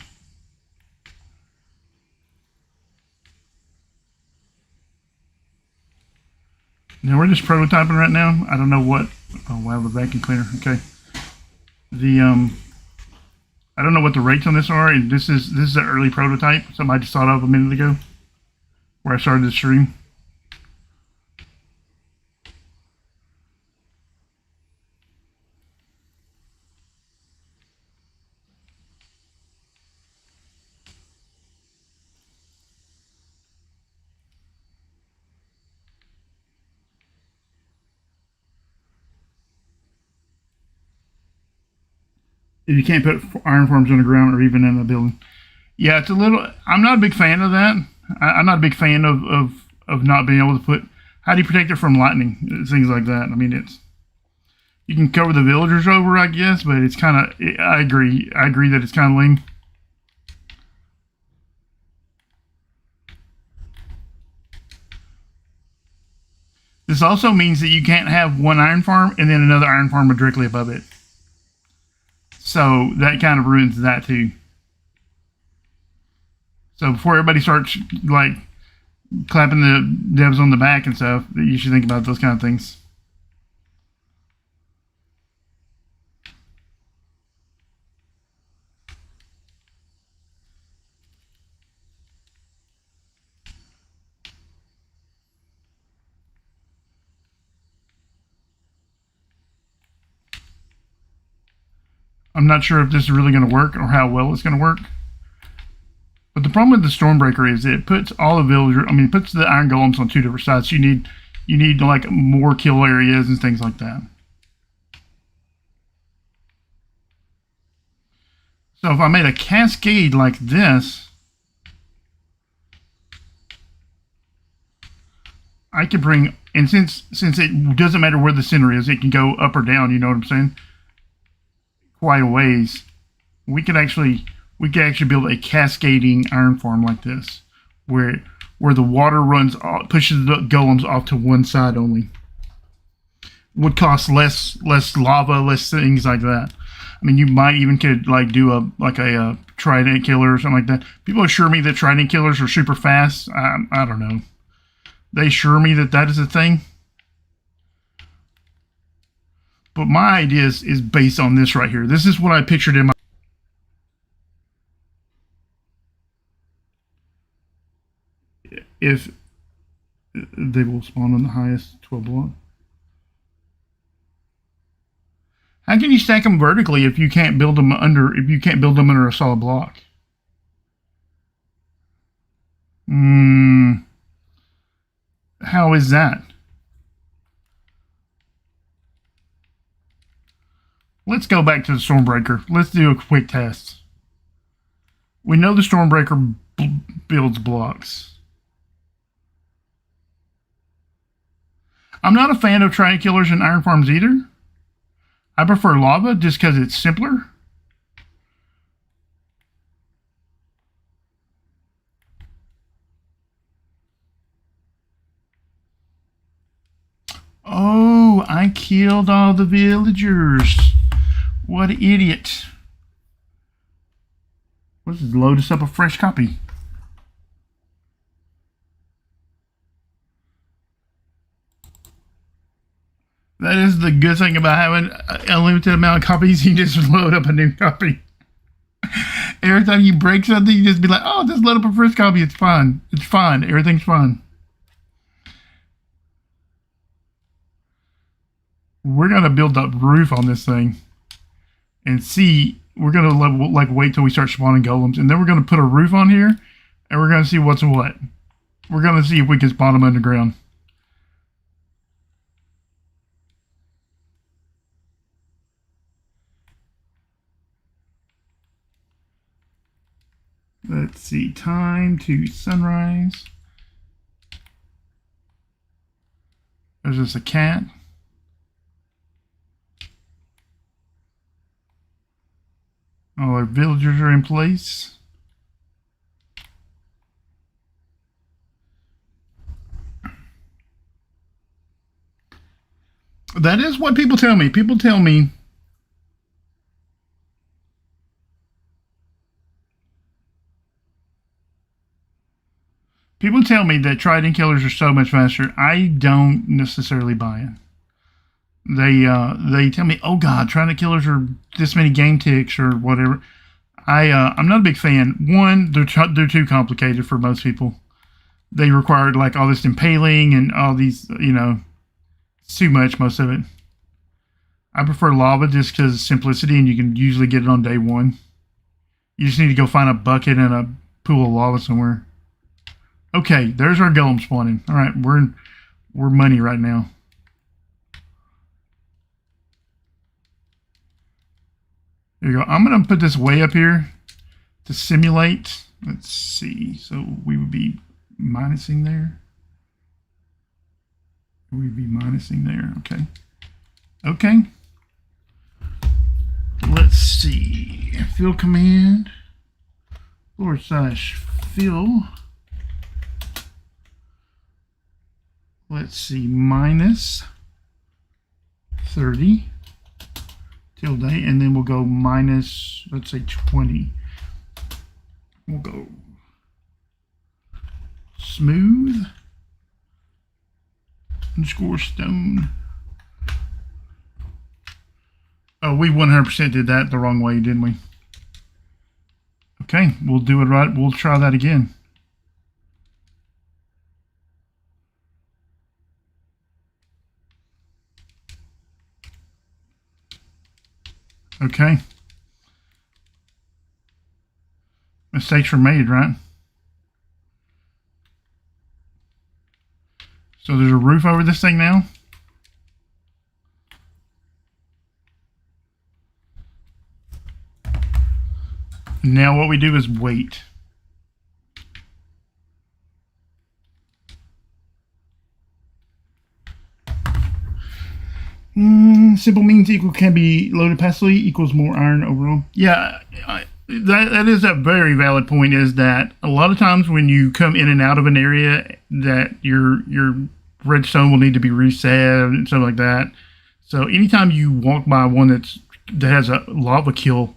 Speaker 1: Now we're just prototyping right now. I don't know what. Oh wow, the vacuum cleaner. Okay. I don't know what the rates on this are, and this is an early prototype. Something I just thought of a minute ago, where I started the stream. if you can't put iron farms on the ground or even in a building. Yeah, it's a little. I'm not a big fan of that. I'm not a big fan of not being able to put. How do you protect it from lightning? Things like that. I mean, it's. You can cover the villagers over, I guess, but it's kind of. I agree. I agree that it's kind of lame. This also means that you can't have one iron farm and then another iron farm directly above it. So that kind of ruins that too. So before everybody starts like clapping the devs on the back and stuff, you should think about those kind of things. I'm not sure if this is really going to work or how well it's going to work. But the problem with the Stormbreaker is it puts all the villagers, I mean, it puts the iron golems on two different sides. So you need like more kill areas and things like that. So if I made a cascade like this, I could bring, and since it doesn't matter where the center is, it can go up or down, you know what I'm saying? Quite a ways. We could actually build a cascading iron farm like this, where the water runs off, pushes the golems off to one side only. Would cost less lava, less things like that. I mean, you might even could like do a trident killer or something like that. People assure me that trident killers are super fast. I don't know. They assure me that is a thing. But my idea is based on this right here. This is what I pictured in my... If they will spawn on the highest 12 block. How can you stack them vertically if you can't build them under a solid block? How is that? Let's go back to the Stormbreaker. Let's do a quick test. We know the Stormbreaker builds blocks. I'm not a fan of trident killers and iron farms either. I prefer lava just because it's simpler. Oh, I killed all the villagers. What an idiot. Let's load us up a fresh copy. That is the good thing about having a limited amount of copies. You just load up a new copy. Every time you break something, you just be like, oh, just load up a fresh copy. It's fine. It's fine. Everything's fine. We're going to build up roof on this thing. And see, we're going to like wait till we start spawning golems. And then we're going to put a roof on here. And we're going to see what's what. We're going to see if we can spawn them underground. Let's see, time to sunrise. There's just a cat. All our villagers are in place. That is what people tell me. People tell me that trident killers are so much faster. I don't necessarily buy it. They tell me, oh God, trident killers are this many game ticks or whatever. I'm not a big fan. One, they're too complicated for most people. They require like all this impaling and all these, you know, it's too much, most of it. I prefer lava just because of simplicity, and you can usually get it on day one. You just need to go find a bucket and a pool of lava somewhere. Okay, there's our golem spawning. All right, we're money right now. There you go. I'm going to put this way up here to simulate. Let's see. So we would be minusing there. We'd be minusing there. Okay. Okay. Let's see. Fill command /fill. Let's see. Minus 30 tilde, and then we'll go minus, let's say 20. We'll go smooth underscore stone. Oh, we 100% did that the wrong way, didn't we? Okay, we'll do it right. We'll try that again. Okay. Mistakes were made, right? So there's a roof over this thing now. Now what we do is wait. Simple means equal can be loaded passively equals more iron overall. Yeah, that is a very valid point, is that a lot of times when you come in and out of an area, that your redstone will need to be reset and stuff like that. So anytime you walk by one that has a lava kill,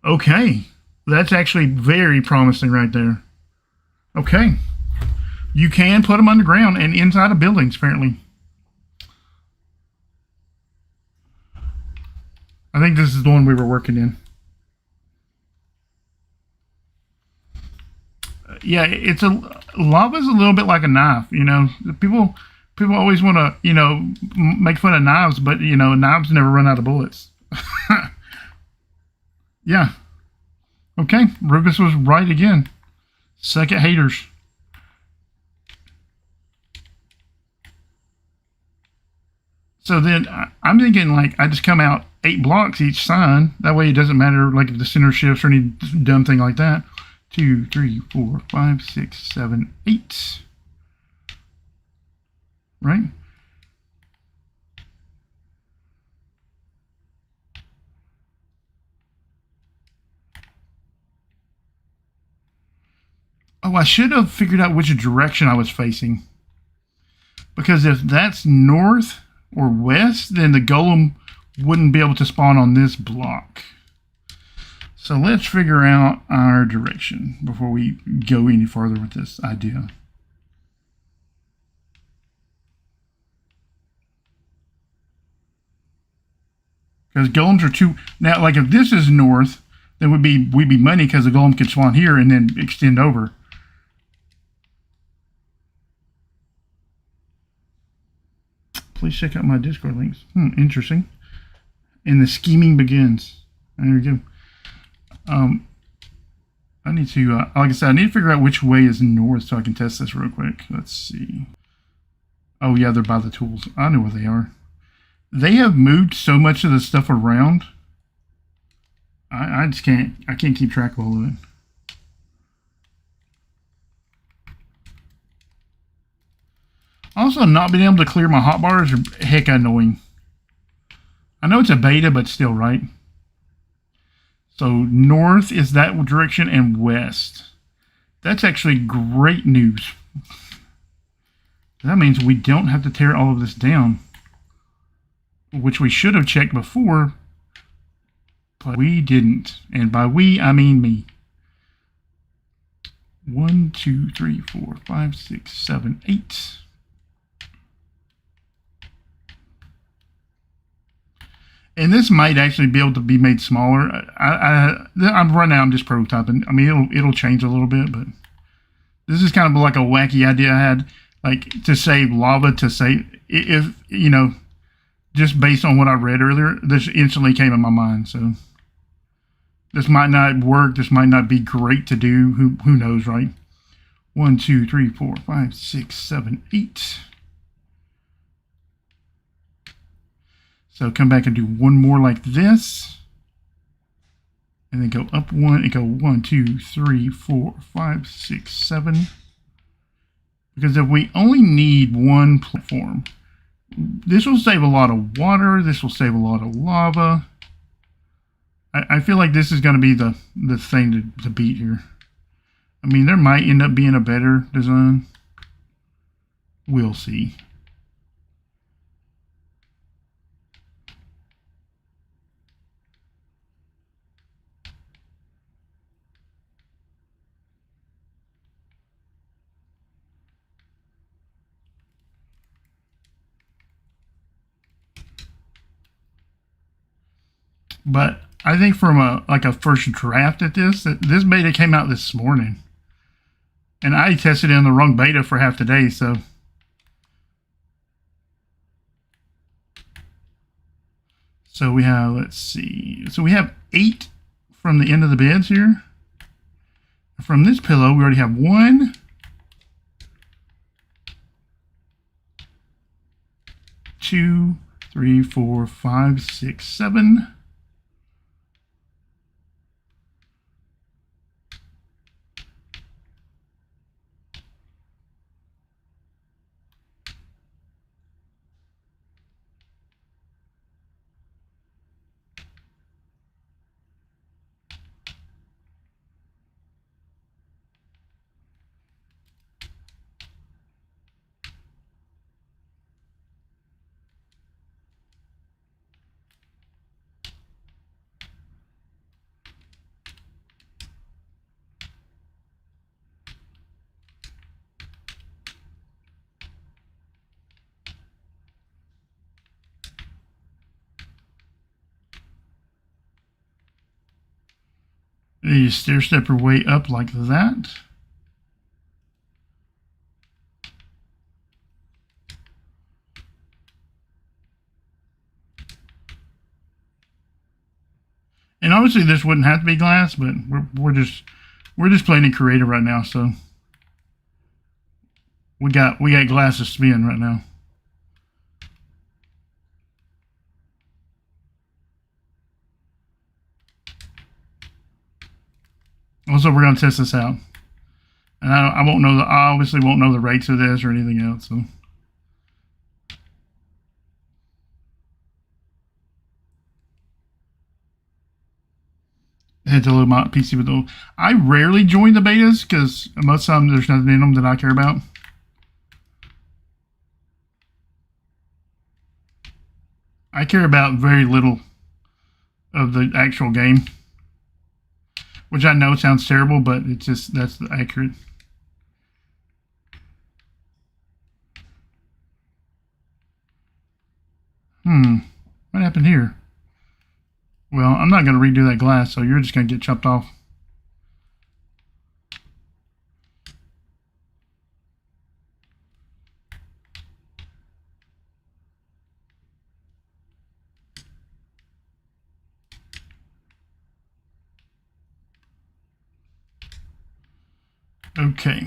Speaker 1: okay, that's actually very promising right there. Okay, you can put them underground and inside of buildings apparently. I think this is the one we were working in. Yeah, it's lava's a little bit like a knife, you know. People always want to, you know, make fun of knives, but you know, knives never run out of bullets. Yeah. Okay, Rufus was right again. Second haters. So then I'm thinking, like, I just come out 8 blocks each side. That way it doesn't matter, like, if the center shifts or any dumb thing like that. 2, 3, 4, 5, 6, 7, 8. Right? Oh, I should have figured out which direction I was facing. Because if that's north or west, then the golem wouldn't be able to spawn on this block. So let's figure out our direction before we go any further with this idea. Because golems are too... Now, like, if this is north, then we'd be money because the golem could spawn here and then extend over. Please check out my Discord links. Interesting. And the scheming begins. There we go. I need to, like I said, I need to figure out which way is north so I can test this real quick. Let's see. Oh yeah, they're by the tools. I know where they are. They have moved so much of the stuff around. I just can't keep track of all of it. Also, not being able to clear my hotbars are heck annoying. I know it's a beta, but still, right? So north is that direction and west. That's actually great news. That means we don't have to tear all of this down, which we should have checked before, but we didn't. And by we, I mean me. 1, 2, 3, 4, 5, 6, 7, 8. And this might actually be able to be made smaller. I'm right now I'm just prototyping. I mean, it'll change a little bit, but this is kind of like a wacky idea I had, like to save lava, to save, if you know, just based on what I read earlier, this instantly came in my mind. So this might not work. This might not be great to do. Who knows, right? 1, 2, 3, 4, 5, 6, 7, 8. So come back and do one more like this. And then go up one and go 1, 2, 3, 4, 5, 6, 7. Because if we only need one platform, this will save a lot of water. This will save a lot of lava. I feel like this is going to be the thing to beat here. I mean, there might end up being a better design. We'll see. But I think from a first draft at this beta came out this morning. And I tested it in the wrong beta for half the day, so. So we have, let's see. So we have 8 from the end of the beds here. From this pillow, we already have 1, 2, 3, 4, 5, 6, 7. You stair-step your way up like that. And obviously this wouldn't have to be glass, but we're just playing it creative right now, so we got glass to spin right now. Also, we're going to test this out. And I obviously won't know the rates of this or anything else. So. Head to load my PC with the. I rarely join the betas because most of them there's nothing in them that I care about. I care about very little of the actual game. Which I know sounds terrible, but it's just, that's accurate. What happened here? Well, I'm not going to redo that glass, so you're just going to get chopped off. Okay.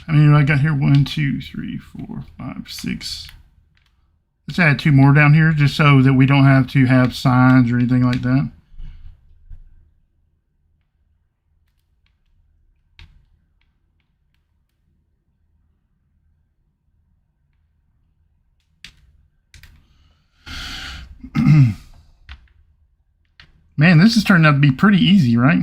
Speaker 1: How many do I got here? 1, 2, 3, 4, 5, 6. Let's add 2 more down here just so that we don't have to have signs or anything like that. Man, this is turning out to be pretty easy, right?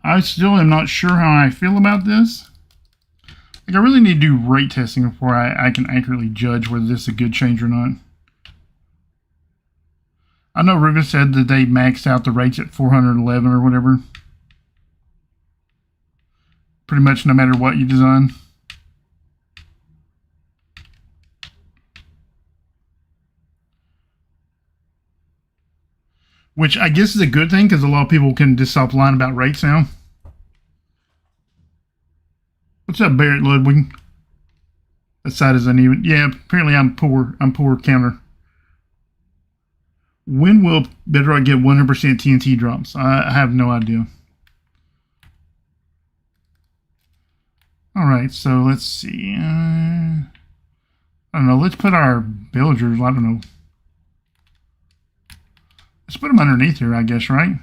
Speaker 1: I still am not sure how I feel about this. Like, I really need to do rate testing before I can accurately judge whether this is a good change or not. I know Ruga said that they maxed out the rates at 411 or whatever. Pretty much no matter what you design. Which I guess is a good thing because a lot of people can just stop lying about rates now. What's up, Barrett Ludwig? That side is uneven. Yeah, apparently I'm poor. I'm poor counter. When will Bedrock get 100% TNT drops? I have no idea. Alright, so let's see. I don't know. Let's put our villagers, I don't know. Let's put them underneath here, I guess, right?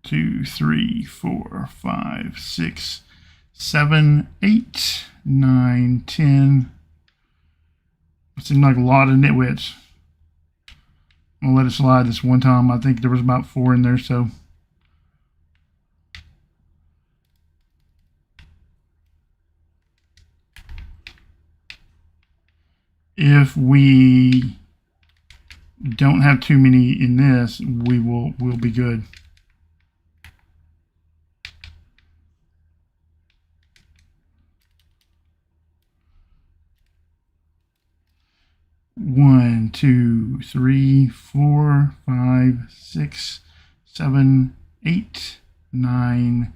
Speaker 1: Two, 3, 4, 5, 6, 7, 8, 9, 10. It seemed like a lot of nitwits. I'm gonna let it slide this one time. I think there was about 4 in there, so. If we don't have too many in this, we'll be good. One, 2, 3, 4, 5, 6, 7, 8, 9,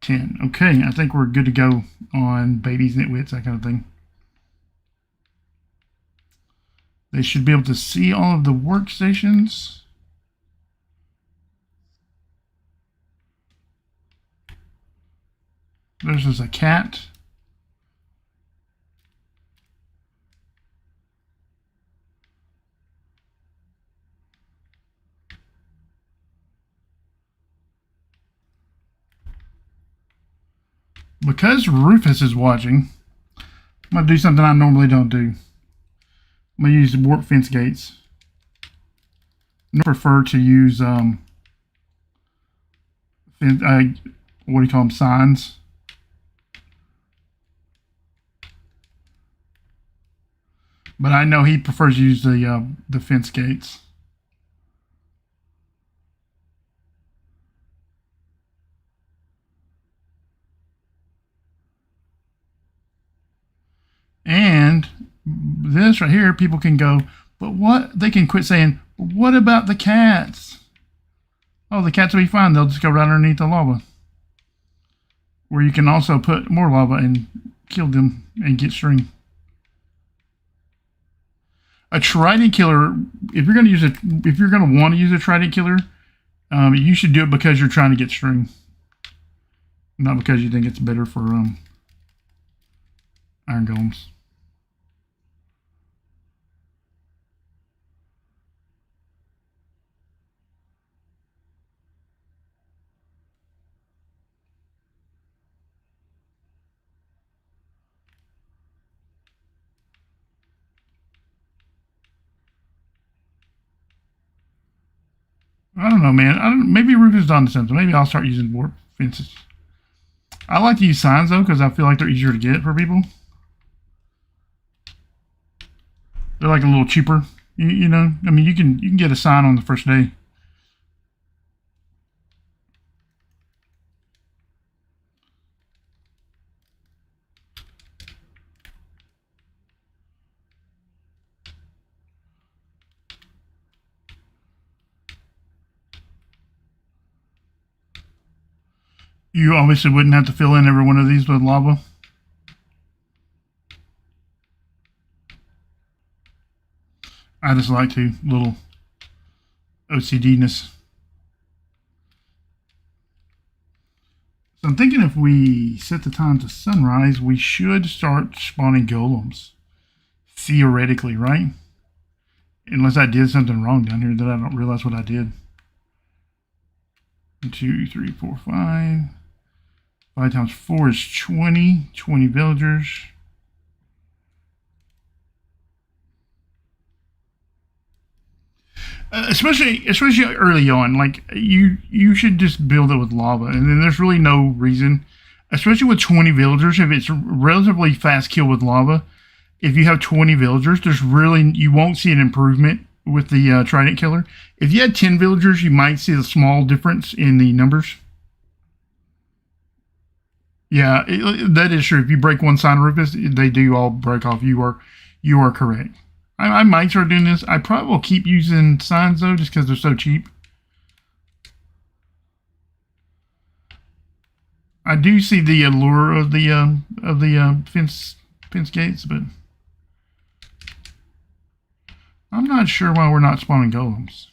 Speaker 1: 10. Okay, I think we're good to go on babies, nitwits, that kind of thing. They should be able to see all of the workstations. There's just a cat. Because Rufus is watching, I'm going to do something I normally don't do. I'm going to use warp fence gates. I prefer to use, what do you call them, signs. But I know he prefers to use the fence gates. And this right here, people can go, but what? They can quit saying, what about the cats? Oh, the cats will be fine. They'll just go right underneath the lava. Where you can also put more lava and kill them and get string. A trident killer, if you're going to use it, if you're going to want to use a trident killer, you should do it because you're trying to get string. Not because you think it's better for iron golems. I don't know, man. Maybe Rufus is on to something. Maybe I'll start using warp fences. I like to use signs though because I feel like they're easier to get for people. They're like a little cheaper, you know. I mean, you can get a sign on the first day. You obviously wouldn't have to fill in every one of these with lava. I just like to, little OCD-ness. So I'm thinking if we set the time to sunrise, we should start spawning golems. Theoretically, right? Unless I did something wrong down here that I don't realize what I did. 1, 2, 3, 4, 5. 5 times 4 is 20. 20 villagers. especially early on. Like you should just build it with lava, and then there's really no reason, especially with 20 villagers. If it's relatively fast kill with lava, if you have 20 villagers, you won't see an improvement with the trident killer. If you had 10 villagers, you might see a small difference in the numbers. Yeah, that is true. If you break one sign of Rufus, they do all break off. You are correct. I might start doing this. I probably will keep using signs though, just because they're so cheap. I do see the allure of the fence gates, but I'm not sure why we're not spawning golems.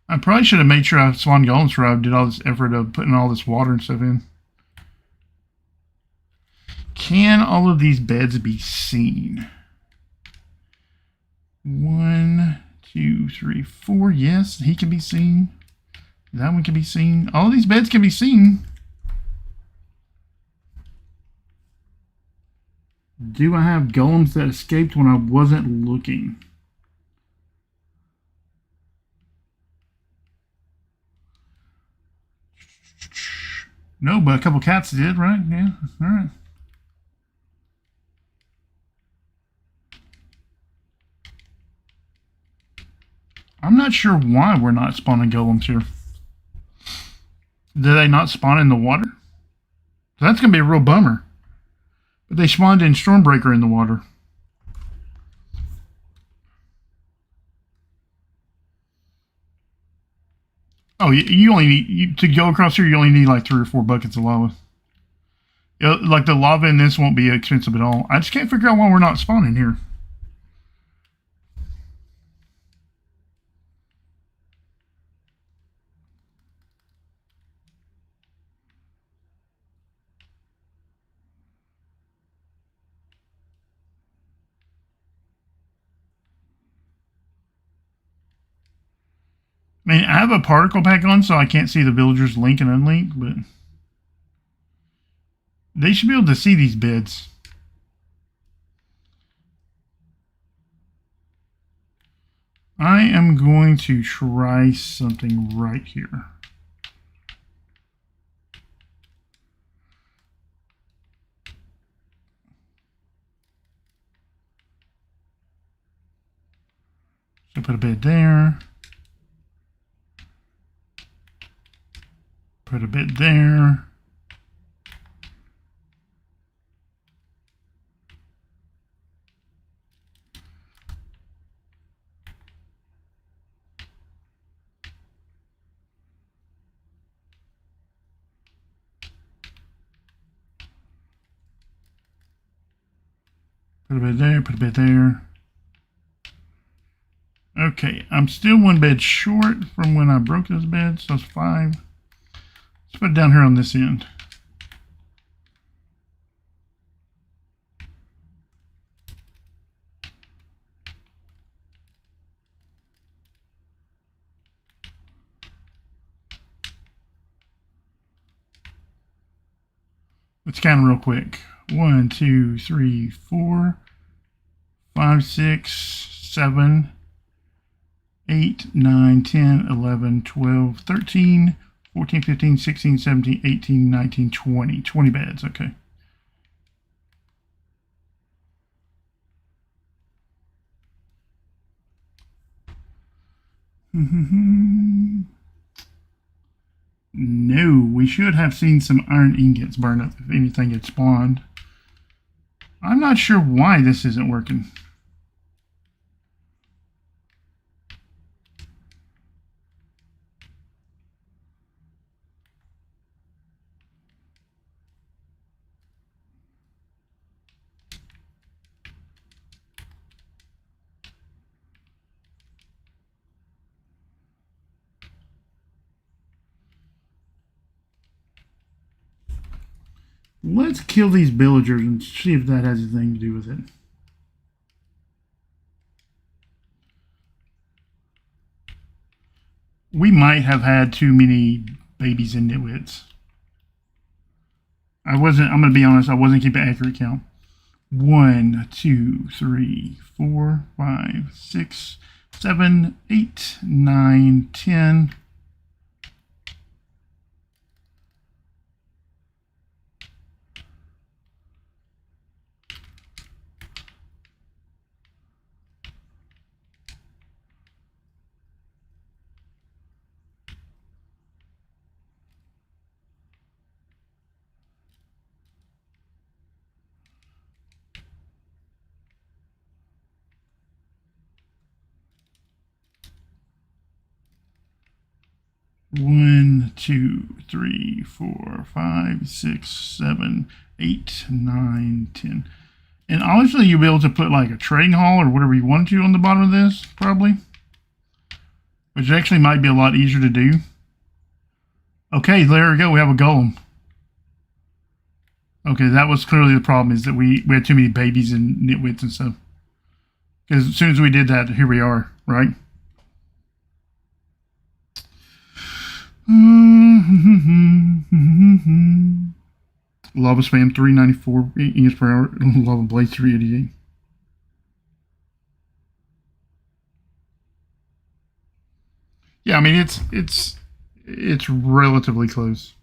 Speaker 1: I probably should have made sure I spawned golems before I did all this effort of putting all this water and stuff in. Can all of these beds be seen? 1, 2, 3, 4. Yes, he can be seen. That one can be seen. All of these beds can be seen. Do I have golems that escaped when I wasn't looking? No, but a couple cats did, right? Yeah, all right. I'm not sure why we're not spawning golems here. Did they not spawn in the water? That's going to be a real bummer. But they spawned in Stormbreaker in the water. Oh, you only need, to go across here, you only need like 3 or 4 buckets of lava. Like the lava in this won't be expensive at all. I just can't figure out why we're not spawning here. I mean, I have a particle pack on, so I can't see the villagers link and unlink, but they should be able to see these beds. I am going to try something right here. So put a bed there. Put a bed there. Put a bed there, put a bed there. Okay, I'm still 1 bed short from when I broke those beds, so that's 5. Let's put it down here on this end. Let's count them real quick. 1, 2, 3, 4, 5, 6, 7, 8, 9, 10, 11, 12, 13, 14, 15, 16, 17, 18, 19, 20. 20 beds, okay. No, we should have seen some iron ingots burn up if anything had spawned. I'm not sure why this isn't working. Let's kill these villagers and see if that has anything to do with it. We might have had too many babies and nitwits. I'm going to be honest, I wasn't keeping an accurate count. 1, 2, 3, 4, 5, 6, 7, 8, 9, 10. 1, 2, 3, 4, 5, 6, 7, 8, 9, 10. And obviously you'll be able to put like a trading hall or whatever you want to on the bottom of this, probably. Which actually might be a lot easier to do. Okay, there we go. We have a golem. Okay, that was clearly the problem, is that we had too many babies and nitwits and stuff. Because as soon as we did that, here we are, right? Lava spam 394 units per hour. Lava blade 388. Yeah, I mean it's relatively close.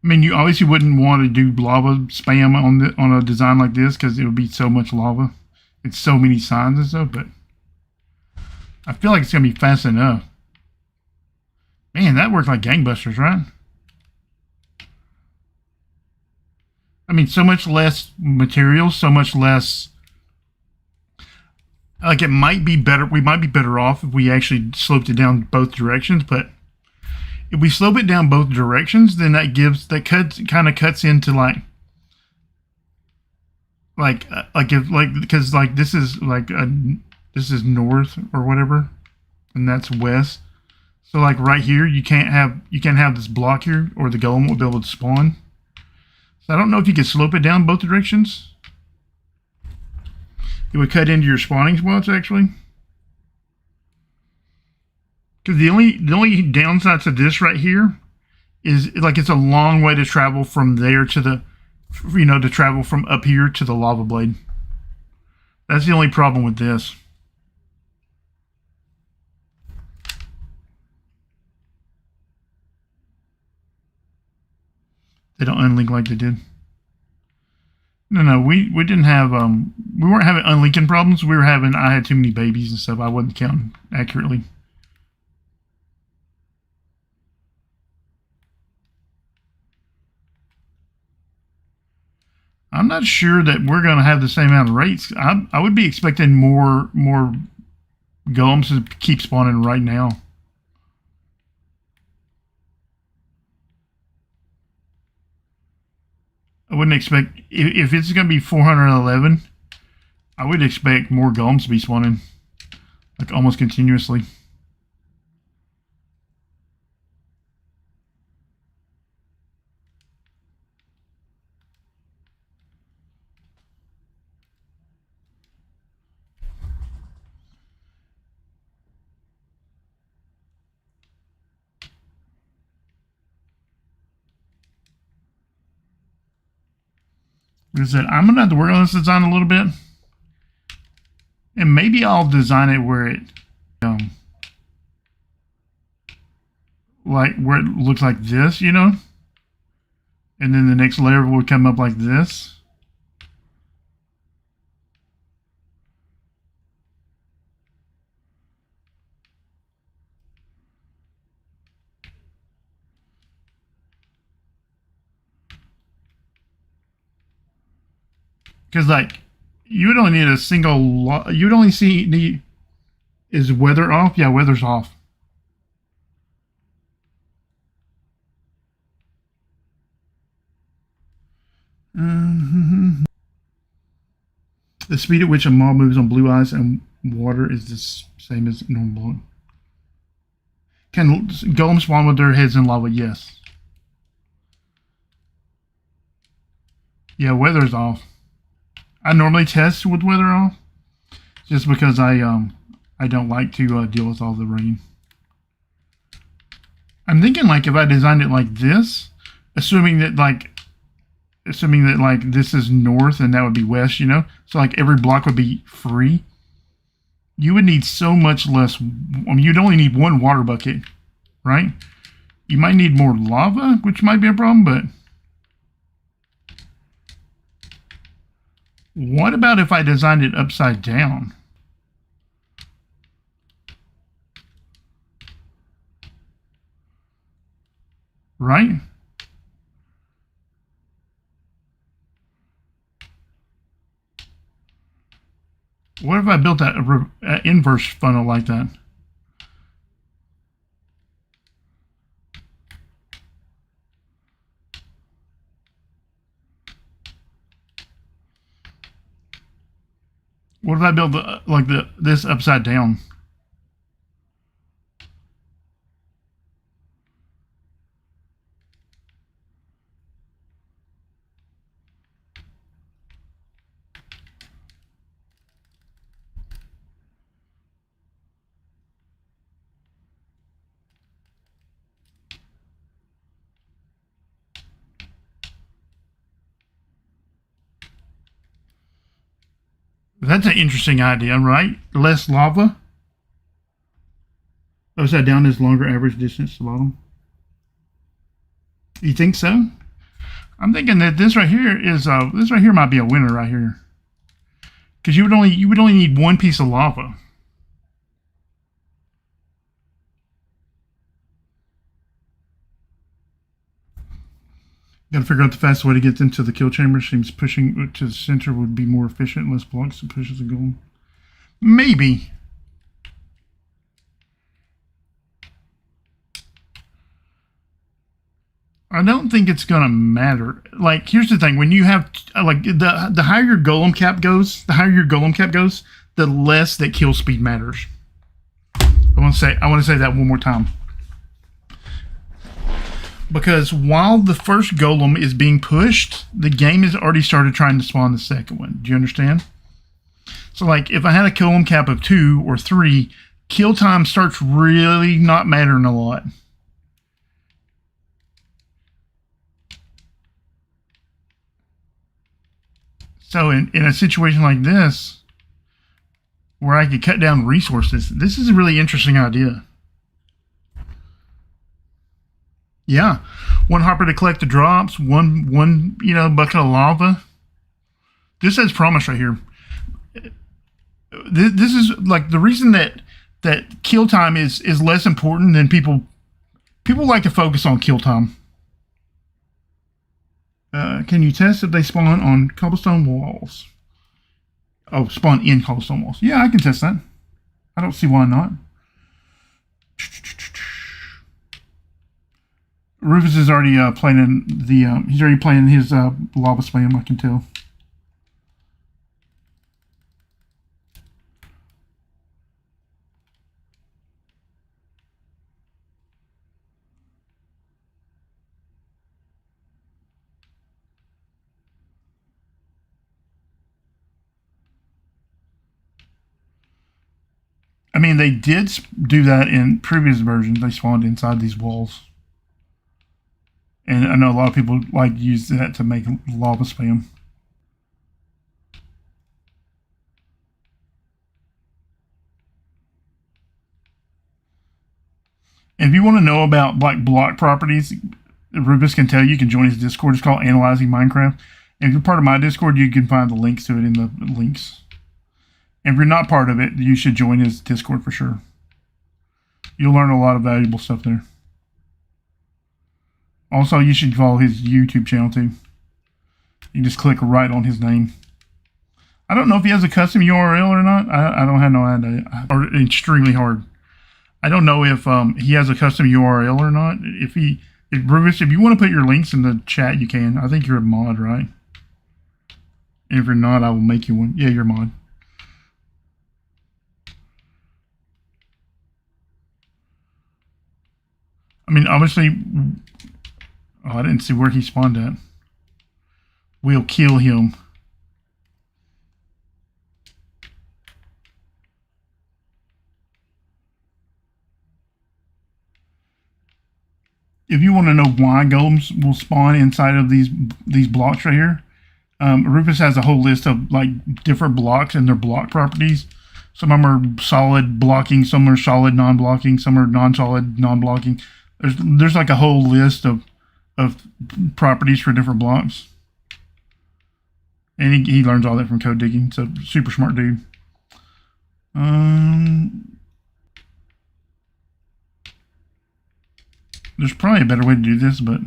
Speaker 1: I mean, you obviously wouldn't want to do lava spam on a design like this because it would be so much lava. It's so many signs and stuff, but I feel like it's gonna be fast enough. Man, that worked like gangbusters, right? I mean, so much less material, so much less. Like, it might be better. We might be better off if we actually sloped it down both directions. But if we slope it down both directions, then kind of cuts into because this is north or whatever, and that's west. So like right here, you can't have this block here, or the golem won't be able to spawn. So I don't know if you can slope it down both directions. It would cut into your spawning spots actually. Because the only downside to this right here is like it's a long way to travel from there to the, to travel from up here to the lava blade. That's the only problem with this. They don't unlink like they did. No, we didn't have we weren't having unlinking problems. I had too many babies and stuff. I wasn't counting accurately. I'm not sure that we're going to have the same amount of rates. I would be expecting more golems to keep spawning right now. I wouldn't expect, if it's going to be 411, I would expect more golems to be spawning, like almost continuously. Is that I'm going to have to work on this design a little bit. And maybe I'll design it where it where it looks like this, and then the next layer would come up like this. Because like you would only need a single. You would only need. Is weather off? Yeah, weather's off. The speed at which a mob moves on blue ice and water is the same as normal. Can golems spawn with their heads in lava? Yes. Yeah, weather's off. I normally test with weather off, just because I don't like to deal with all the rain. I'm thinking like if I designed it like this, assuming that like this is north and that would be west, you know? So like every block would be free. You would need so much less. I mean, you'd only need one water bucket, right? You might need more lava, which might be a problem, but what about if I designed it upside down? Right? What if I built that inverse funnel like that? What if I built this upside down? That's an interesting idea, right? Less lava. Upside down is longer average distance to the bottom. You think so? I'm thinking that this right here is this right here might be a winner right here, because you would only need one piece of lava. Got to figure out the fastest way to get into the kill chamber. Seems pushing to the center would be more efficient, less blocks to push the goal. Maybe. I don't think it's gonna matter. Like, here's the thing: when you have like the higher your golem cap goes, the less that kill speed matters. I want to say that one more time. Because while the first golem is being pushed, the game has already started trying to spawn the second one. Do you understand? So, like, if I had a golem cap of 2 or 3, kill time starts really not mattering a lot. So, in a situation like this, where I could cut down resources, this is a really interesting idea. Yeah, 1 hopper to collect the drops, one bucket of lava. This has promise right here. This is like the reason that kill time is less important than people like to focus on kill time. Can you test if they spawn on cobblestone walls? Oh, spawn in cobblestone walls. Yeah, I can test that. I don't see why not. Rufus is already playing the. He's already playing his lava spam. I can tell. I mean, they did do that in previous versions. They spawned inside these walls. And I know a lot of people like to use that to make lava spam. And if you want to know about like block properties, Rufus can tell you. You can join his Discord. It's called Analyzing Minecraft. And if you're part of my Discord, you can find the links to it in the links. And if you're not part of it, you should join his Discord for sure. You'll learn a lot of valuable stuff there. Also, you should follow his YouTube channel too. You just click right on his name. I don't know if he has a custom URL or not. I don't have no idea. Or extremely hard. I don't know if he has a custom URL or not. If you want to put your links in the chat, you can. I think you're a mod, right? And if you're not, I will make you one. Yeah, you're a mod. I mean, obviously... Oh, I didn't see where he spawned at. We'll kill him. if you want to know why golems will spawn inside of these blocks right here, Rufus has a whole list of like different blocks and their block properties. Some of them are solid blocking, some are solid non-blocking, some are non-solid non-blocking. There's like a whole list of properties for different blocks. And he learns all that from code digging. So super smart dude. There's probably a better way to do this, but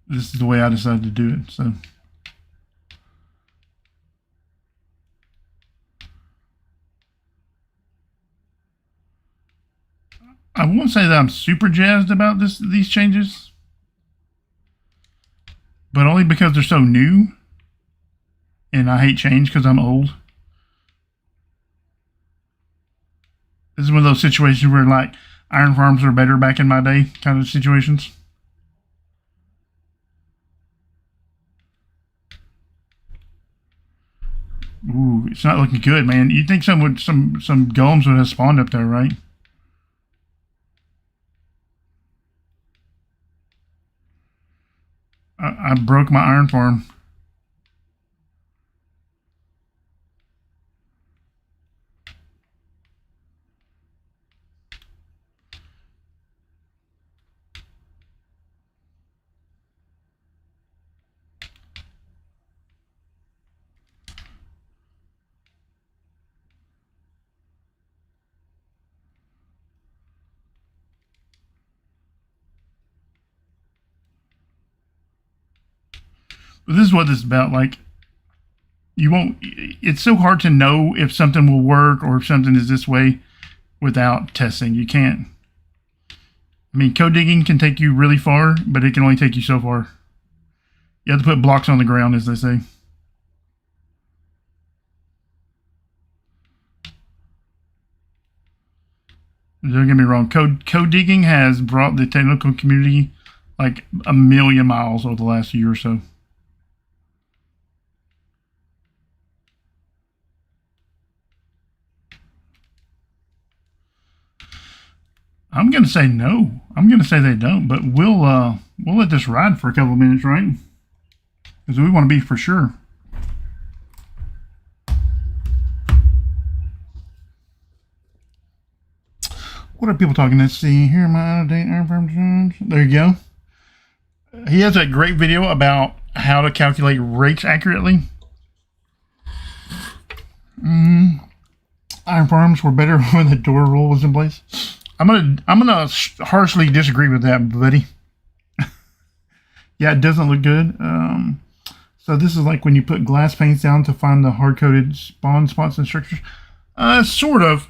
Speaker 1: this is the way I decided to do it. So I won't say that I'm super jazzed about these changes, but only because they're so new, and I hate change because I'm old. This is one of those situations where like iron farms were better back in my day kind of situations. Ooh, it's not looking good, man. You'd think some golems would have spawned up there, right? I broke my iron farm. But this is what this is about. Like, you won't. It's so hard to know if something will work or if something is this way without testing. You can't. I mean, code digging can take you really far, but it can only take you so far. You have to put blocks on the ground, as they say. Don't get me wrong. Code digging has brought the technical community like a million miles over the last year or so. I'm gonna say no. I'm gonna say they don't, but we'll let this ride for a couple of minutes, right? Because we want to be for sure. What are people talking? Let's see. Here, my out-of-date iron farm. There you go. He has a great video about how to calculate rates accurately. Iron farms were better when the door rule was in place. I'm gonna harshly disagree with that, buddy. Yeah, it doesn't look good. So this is like when you put glass panes down to find the hard-coded spawn spots and structures. Sort of.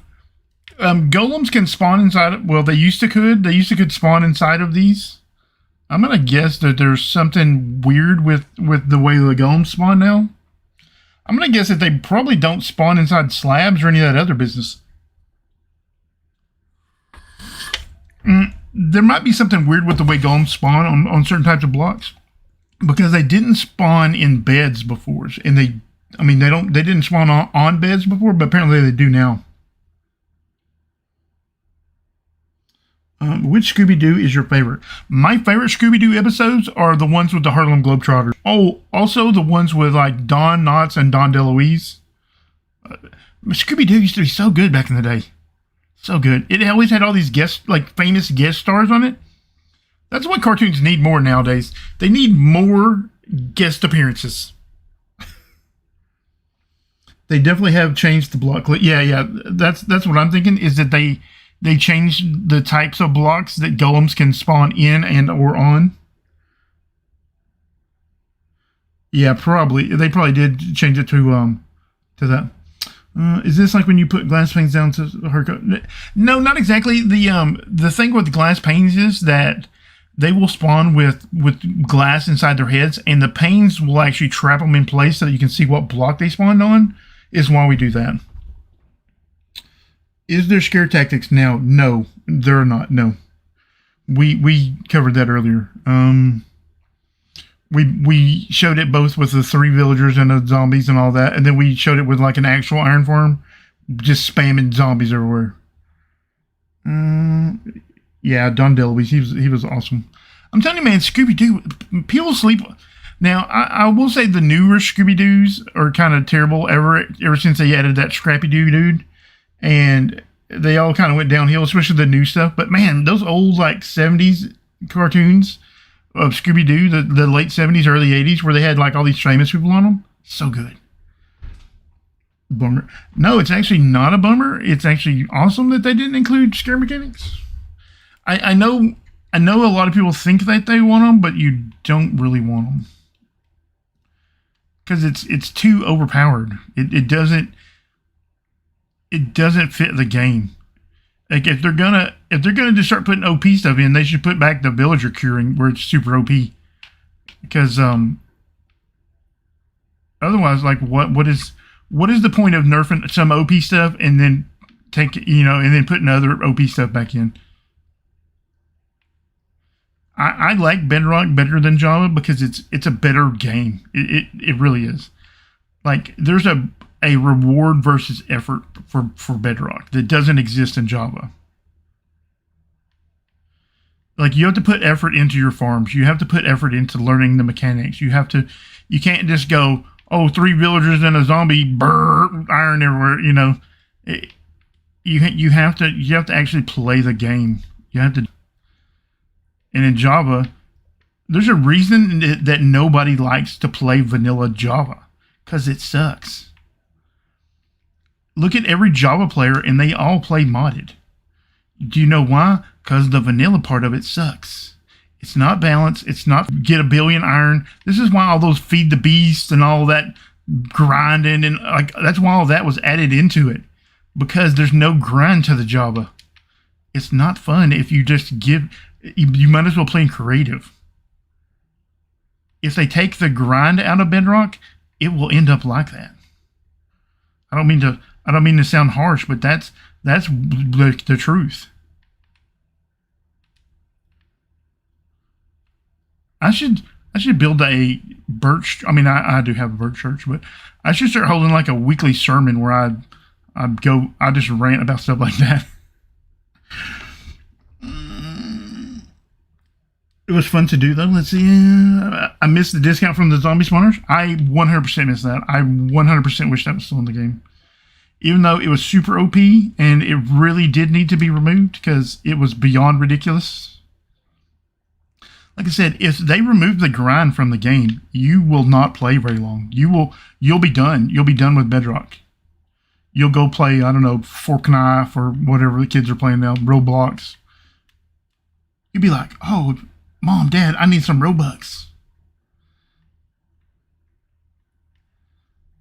Speaker 1: Golems can spawn inside. Well, they used to could. They used to could spawn inside of these. I'm gonna guess that there's something weird with the way the golems spawn now. I'm gonna guess that they probably don't spawn inside slabs or any of that other business. There might be something weird with the way golems spawn on certain types of blocks, because they didn't spawn in beds before, and they didn't spawn on beds before, but apparently they do now. Which Scooby-Doo is your favorite? My favorite Scooby-Doo episodes are the ones with the Harlem Globetrotters. Oh, also the ones with like Don Knotts and Don DeLuise. Scooby-Doo used to be so good back in the day. So good. It always had all these famous guest stars on it. That's what cartoons need more nowadays. They need more guest appearances. They definitely have changed the block. Yeah. That's what I'm thinking, is that they changed the types of blocks that golems can spawn in and or on. Yeah, probably. They probably did change it to that. Is this like when you put glass panes down to hard-code? No, not exactly. The thing with glass panes is that they will spawn with glass inside their heads, and the panes will actually trap them in place so that you can see what block they spawned on. Is why we do that. Is there scare tactics now? No, there are not. No, we covered that earlier. We showed it both with the 3 villagers and the zombies and all that, and then we showed it with like an actual iron farm, just spamming zombies everywhere. Yeah, Don DeLuise, he was awesome. I'm telling you, man, Scooby-Doo, people sleep. Now, I will say the newer Scooby-Doos are kind of terrible ever since they added that Scrappy-Doo dude. And they all kind of went downhill, especially the new stuff. But man, those old like 70s cartoons of Scooby-Doo, the late 70s, early 80s, where they had like all these famous people on them, so good. Bummer. No, it's actually not a bummer. It's actually awesome that they didn't include scare mechanics. I know a lot of people think that they want them, but you don't really want them. Because it's too overpowered. It doesn't fit the game. Like if they're gonna just start putting OP stuff in, they should put back the villager curing where it's super OP. Because otherwise, like what is the point of nerfing some OP stuff and then and then putting other OP stuff back in? I like Bedrock better than Java because it's a better game. It really is. Like there's a reward versus effort for Bedrock that doesn't exist in Java. Like you have to put effort into your farms. You have to put effort into learning the mechanics. You can't just go, oh, 3 villagers and a zombie, brrr, iron everywhere. You have to actually play the game. You have to. And in Java, there's a reason that nobody likes to play vanilla Java, because it sucks. Look at every Java player, and they all play modded. Do you know why? Because the vanilla part of it sucks. It's not balanced. It's not get a billion iron. This is why all those feed the beast and all that grinding and like that's why all that was added into it, because there's no grind to the Java. It's not fun if you just give. You might as well play in creative. If they take the grind out of Bedrock, it will end up like that. I don't mean to sound harsh, but that's the truth. I should build a birch. I mean, I do have a birch church, but I should start holding like a weekly sermon where I just rant about stuff like that. It was fun to do, though. Let's see. I missed the discount from the zombie spawners. I 100% missed that. I 100% wish that was still in the game. Even though it was super OP, and it really did need to be removed because it was beyond ridiculous. Like I said, if they remove the grind from the game, you will not play very long. You'll be done. You'll be done with Bedrock. You'll go play, I don't know, Fork Knife or whatever the kids are playing now, Roblox. You'll be like, oh, Mom, Dad, I need some Robux.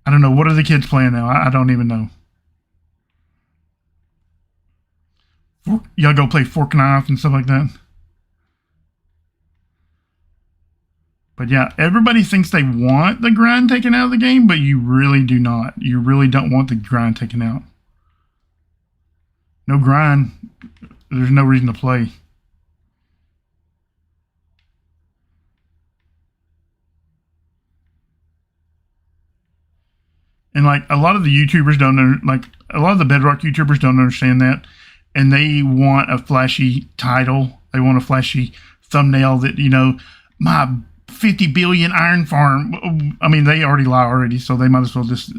Speaker 1: I don't know. What are the kids playing now? I don't even know. Y'all go play Fork Knife and stuff like that? But yeah, everybody thinks they want the grind taken out of the game, but you really do not. You really don't want the grind taken out. No grind. There's no reason to play. And like a lot of the YouTubers a lot of the Bedrock YouTubers don't understand that. And they want a flashy title. They want a flashy thumbnail that, my 50 billion iron farm. I mean, they already lie already, so they might as well just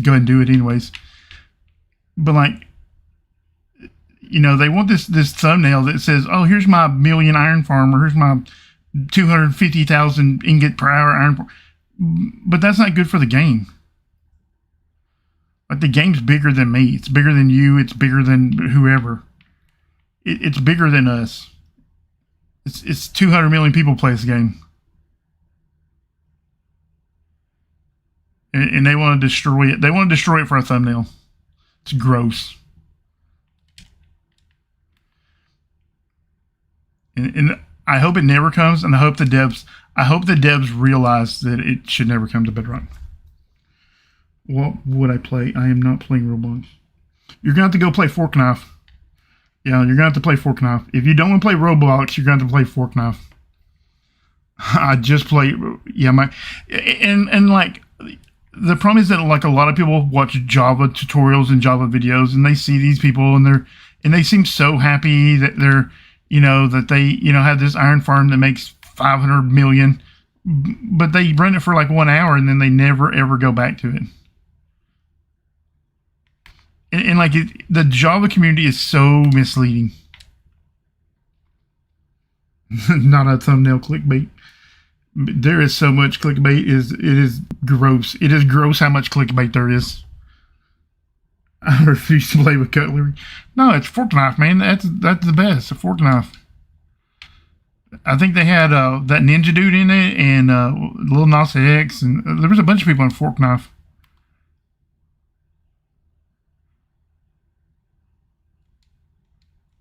Speaker 1: go ahead and do it anyways. But like, they want this thumbnail that says, oh, here's my million iron farm, or here's my 250,000 ingot per hour iron farm. But that's not good for the game. Like the game's bigger than me. It's bigger than you. It's bigger than whoever. It's bigger than us. It's 200 million people play this game. And they want to destroy it. They want to destroy it for a thumbnail. It's gross. And I hope it never comes, and I hope the devs realize that it should never come to Bedrock. What would I play? I am not playing Roblox. You're going to have to go play Fork Knife. Yeah, you're going to have to play Fork Knife. If you don't want to play Roblox, you're going to have to play Fork Knife. I just play, and like, the problem is that like a lot of people watch Java tutorials and Java videos, and they see these people and they seem so happy that they're, you know, that they, you know, have this iron farm that makes 500 million, but they run it for like 1 hour and then they never ever go back to it. And like the Java community is so misleading. Not a thumbnail clickbait. There is so much clickbait. It is gross. It is gross how much clickbait there is. I refuse to play with cutlery. No, it's fork knife, man. That's the best. A fork knife. I think they had that ninja dude in it, and Lil Nas X, and there was a bunch of people on fork knife.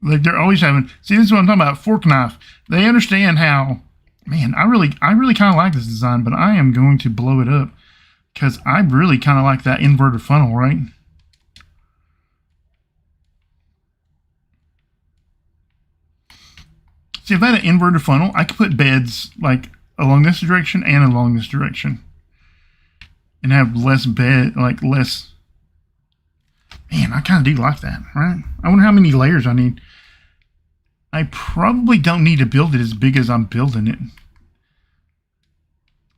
Speaker 1: Like they're always having. See, this is what I'm talking about. Fork knife. They understand how. Man, I really kind of like this design, but I am going to blow it up because I really kind of like that inverted funnel, right? See, if I had an inverted funnel, I could put beds like along this direction and along this direction, and have less bed, like less. Man, I kind of do like that, right? I wonder how many layers I need. I probably don't need to build it as big as I'm building it.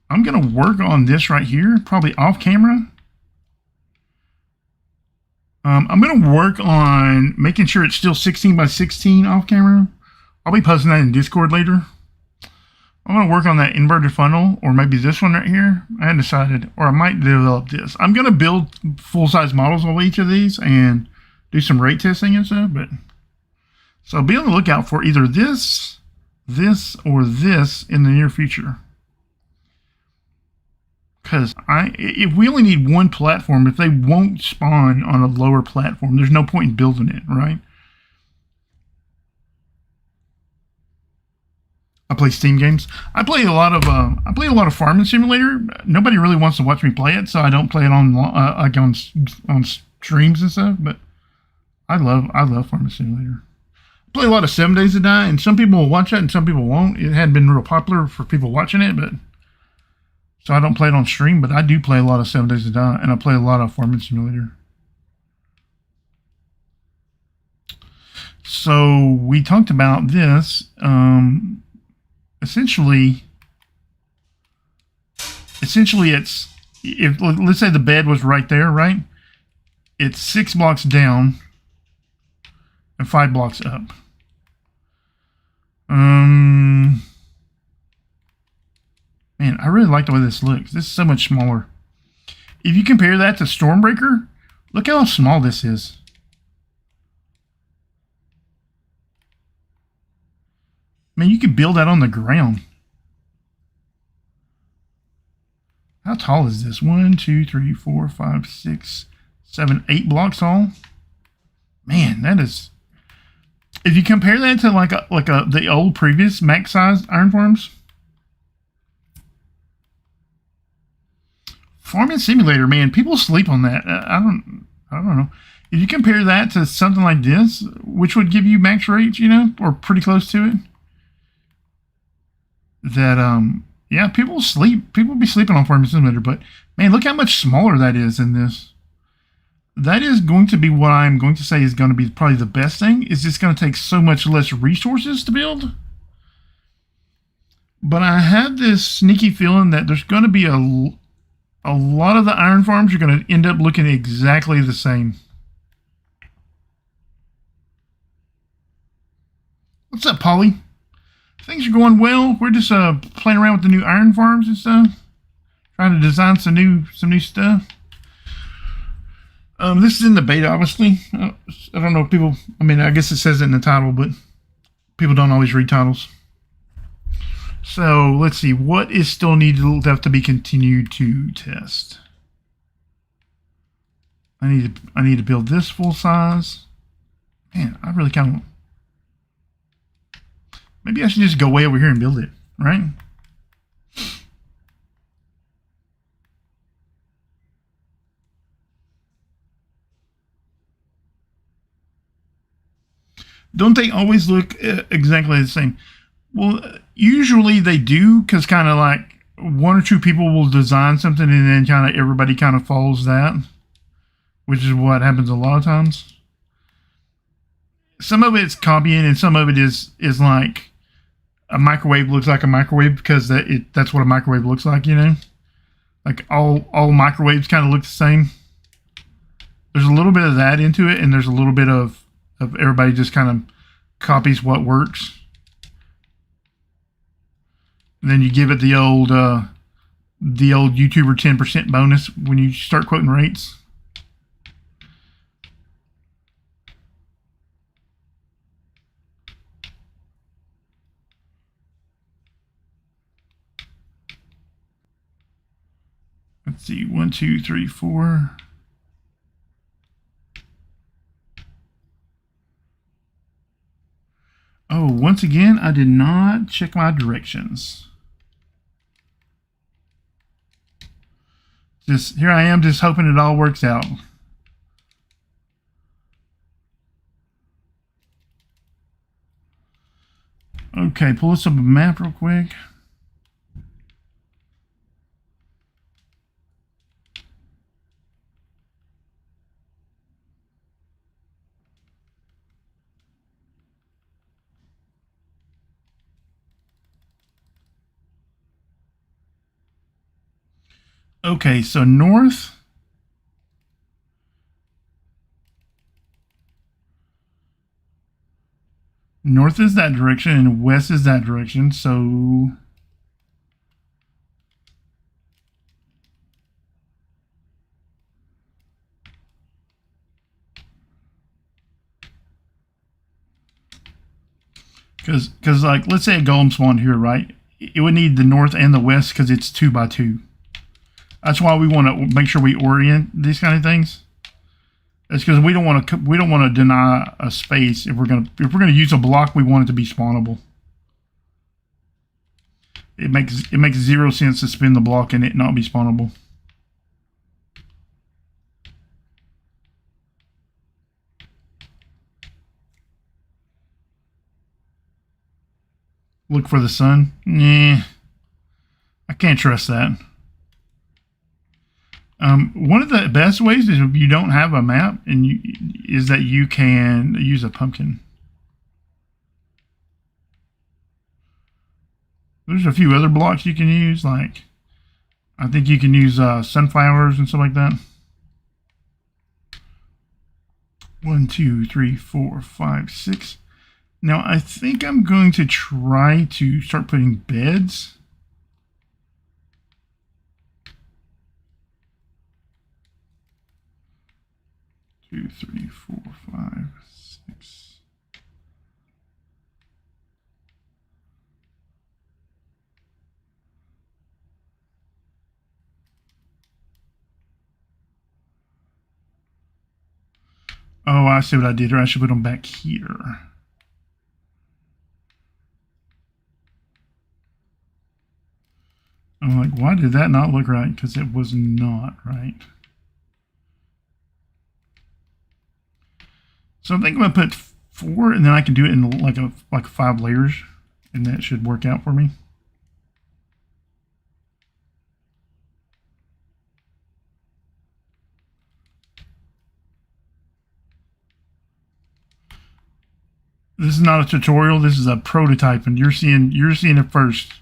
Speaker 1: I'm going to work on this right here, probably off camera. I'm going to work on making sure it's still 16 by 16 off camera. I'll be posting that in Discord later. I'm going to work on that inverted funnel, or maybe this one right here. I haven't decided, or I might develop this. I'm going to build full-size models of each of these and do some rate testing and stuff. But so be on the lookout for either this, or this in the near future. Because if we only need one platform, if they won't spawn on a lower platform, there's no point in building it, right? I play Steam games. I play a lot of Farming Simulator. Nobody really wants to watch me play it, so I don't play it on like on streams and stuff. But I love Farming Simulator. I play a lot of 7 Days to Die, and some people will watch that, and some people won't. It hadn't been real popular for people watching it, but so I don't play it on stream. But I do play a lot of 7 Days to Die, and I play a lot of Farming Simulator. So we talked about this. Essentially it's, if let's say the bed was right there, right? It's 6 blocks down and 5 blocks up. Man, I really like the way this looks. This is so much smaller. If you compare that to Stormbreaker, look how small this is. Man, you could build that on the ground. How tall is this? 1, 2, 3, 4, 5, 6, 7, 8 blocks tall. Man, that is. If you compare that to like the old previous max size iron farms, Farming Simulator, man, people sleep on that. I don't know. If you compare that to something like this, which would give you max rates, you know, or pretty close to it. That yeah, people be sleeping on Farming Simulator, but man, look how much smaller that is in this. That is going to be what I'm going to say is going to be probably the best thing. Is just going to take so much less resources to build. But I have this sneaky feeling that there's going to be a lot of the iron farms are going to end up looking exactly the same. What's up, Polly? Things are going well. We're just playing around with the new iron farms and stuff, trying to design some new stuff. This is in the beta, obviously. I don't know if people. I mean, I guess it says it in the title, but people don't always read titles. So let's see what is still needed left to be continued to test. I need to build this full size. Man, I really kind of. Maybe I should just go way over here and build it, right? Don't they always look exactly the same? Well, usually they do, because kind of like 1 or 2 people will design something and then kind of everybody kind of follows that, which is what happens a lot of times. some of it's copying, and some of it is like a microwave looks like a microwave because that's what a microwave looks like, you know. Like all microwaves kind of look the same. There's a little bit of that into it, and there's a little bit of everybody just kind of copies what works. And then you give it the old YouTuber 10% bonus when you start quoting rates. Let's see, 1, 2, 3, 4. Oh, once again, I did not check my directions. Just here I am, just hoping it all works out. Okay, pull us up a map real quick. Okay, so north. North is that direction and west is that direction, so because like let's say a golem spawned here, right? It would need the north and the west because it's 2 by 2. That's why we want to make sure we orient these kind of things. It's because we don't want to deny a space if we're gonna use a block. We want it to be spawnable. It makes 0 sense to spin the block and it not be spawnable. Look for the sun. Nah, I can't trust that. One of the best ways is if you don't have a map, is that you can use a pumpkin. There's a few other blocks you can use, like I think you can use sunflowers and stuff like that. 1, 2, 3, 4, 5, 6. Now I think I'm going to try to start putting beds. 2, 3, 4, 5, 6. Oh, I see what I did here. I should put them back here. I'm like, why did that not look right? Because it was not right. So I think I'm gonna put 4, and then I can do it in like 5 layers, and that should work out for me. This is not a tutorial. This is a prototype, and you're seeing it first.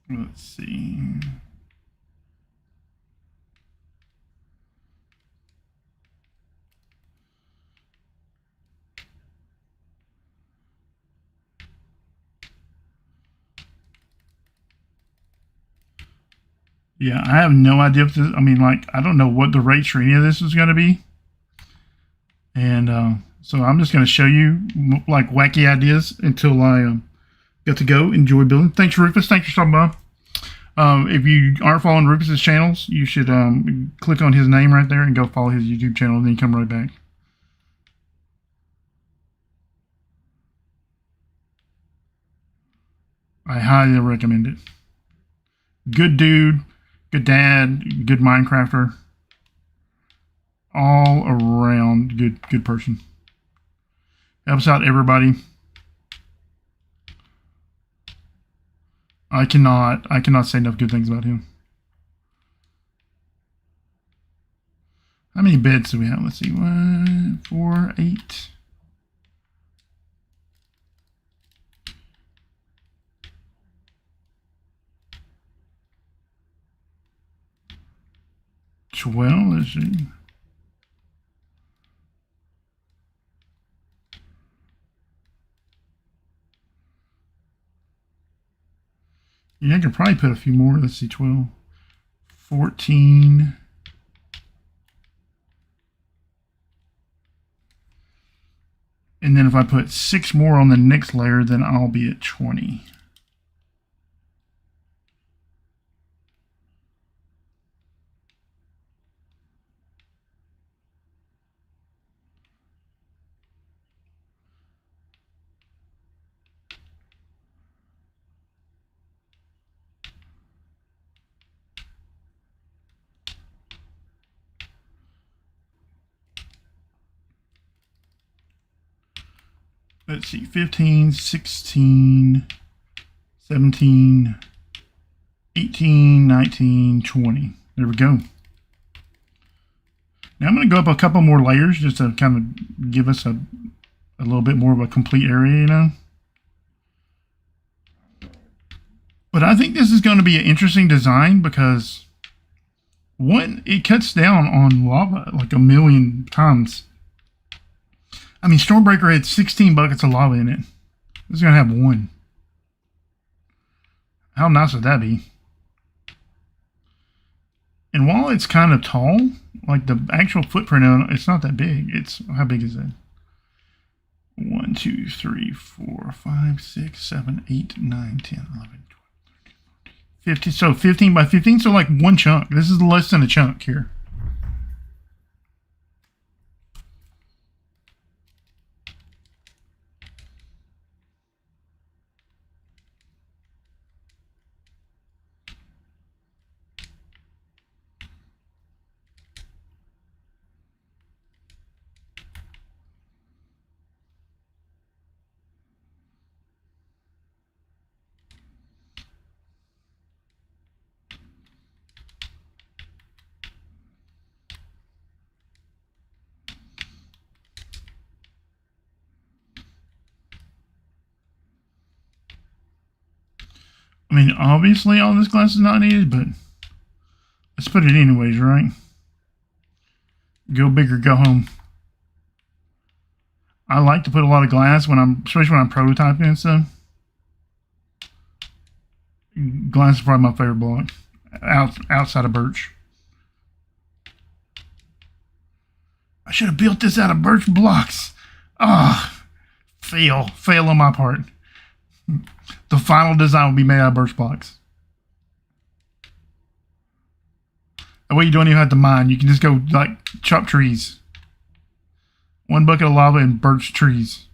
Speaker 1: Let's see. Yeah, I have no idea if this, I mean, like, I don't know what the rates for any of this is going to be. And so I'm just going to show you, like, wacky ideas until I get to go enjoy building. Thanks, Rufus. Thanks for stopping by. If you aren't following Rufus's channels, you should click on his name right there and go follow his YouTube channel, and then you come right back. I highly recommend it. Good dude, good dad, good Minecrafter. All around good person. Helps out everybody. I cannot say enough good things about him. How many beds do we have? Let's see. 1, 4, 8. Let's see. Yeah, I could probably put a few more. Let's see, 12, 14. And then if I put 6 more on the next layer, then I'll be at 20. Let's see, 15, 16, 17, 18, 19, 20. There we go. Now I'm going to go up a couple more layers just to kind of give us a little bit more of a complete area, you know. But I think this is going to be an interesting design because, one, it cuts down on lava like a million times. I mean, Stormbreaker had 16 buckets of lava in it. This is going to have 1. How nice would that be? And while it's kind of tall, like the actual footprint on it, it's not that big. It's, how big is that? 1, 2, 3, 4, 5, 6, 7, 8, 9, 10, 11, 12, 13, 14, 15. So 15 by 15, so like 1 chunk. This is less than a chunk here. I mean, obviously all this glass is not needed, but let's put it anyways, right? Go big or go home. I like to put a lot of glass when especially when I'm prototyping and stuff. Glass is probably my favorite block, outside of birch. I should have built this out of birch blocks. Ah, fail on my part. The final design will be made out of birch blocks. That way you don't even have to mine. You can just go like chop trees. 1 bucket of lava and birch trees.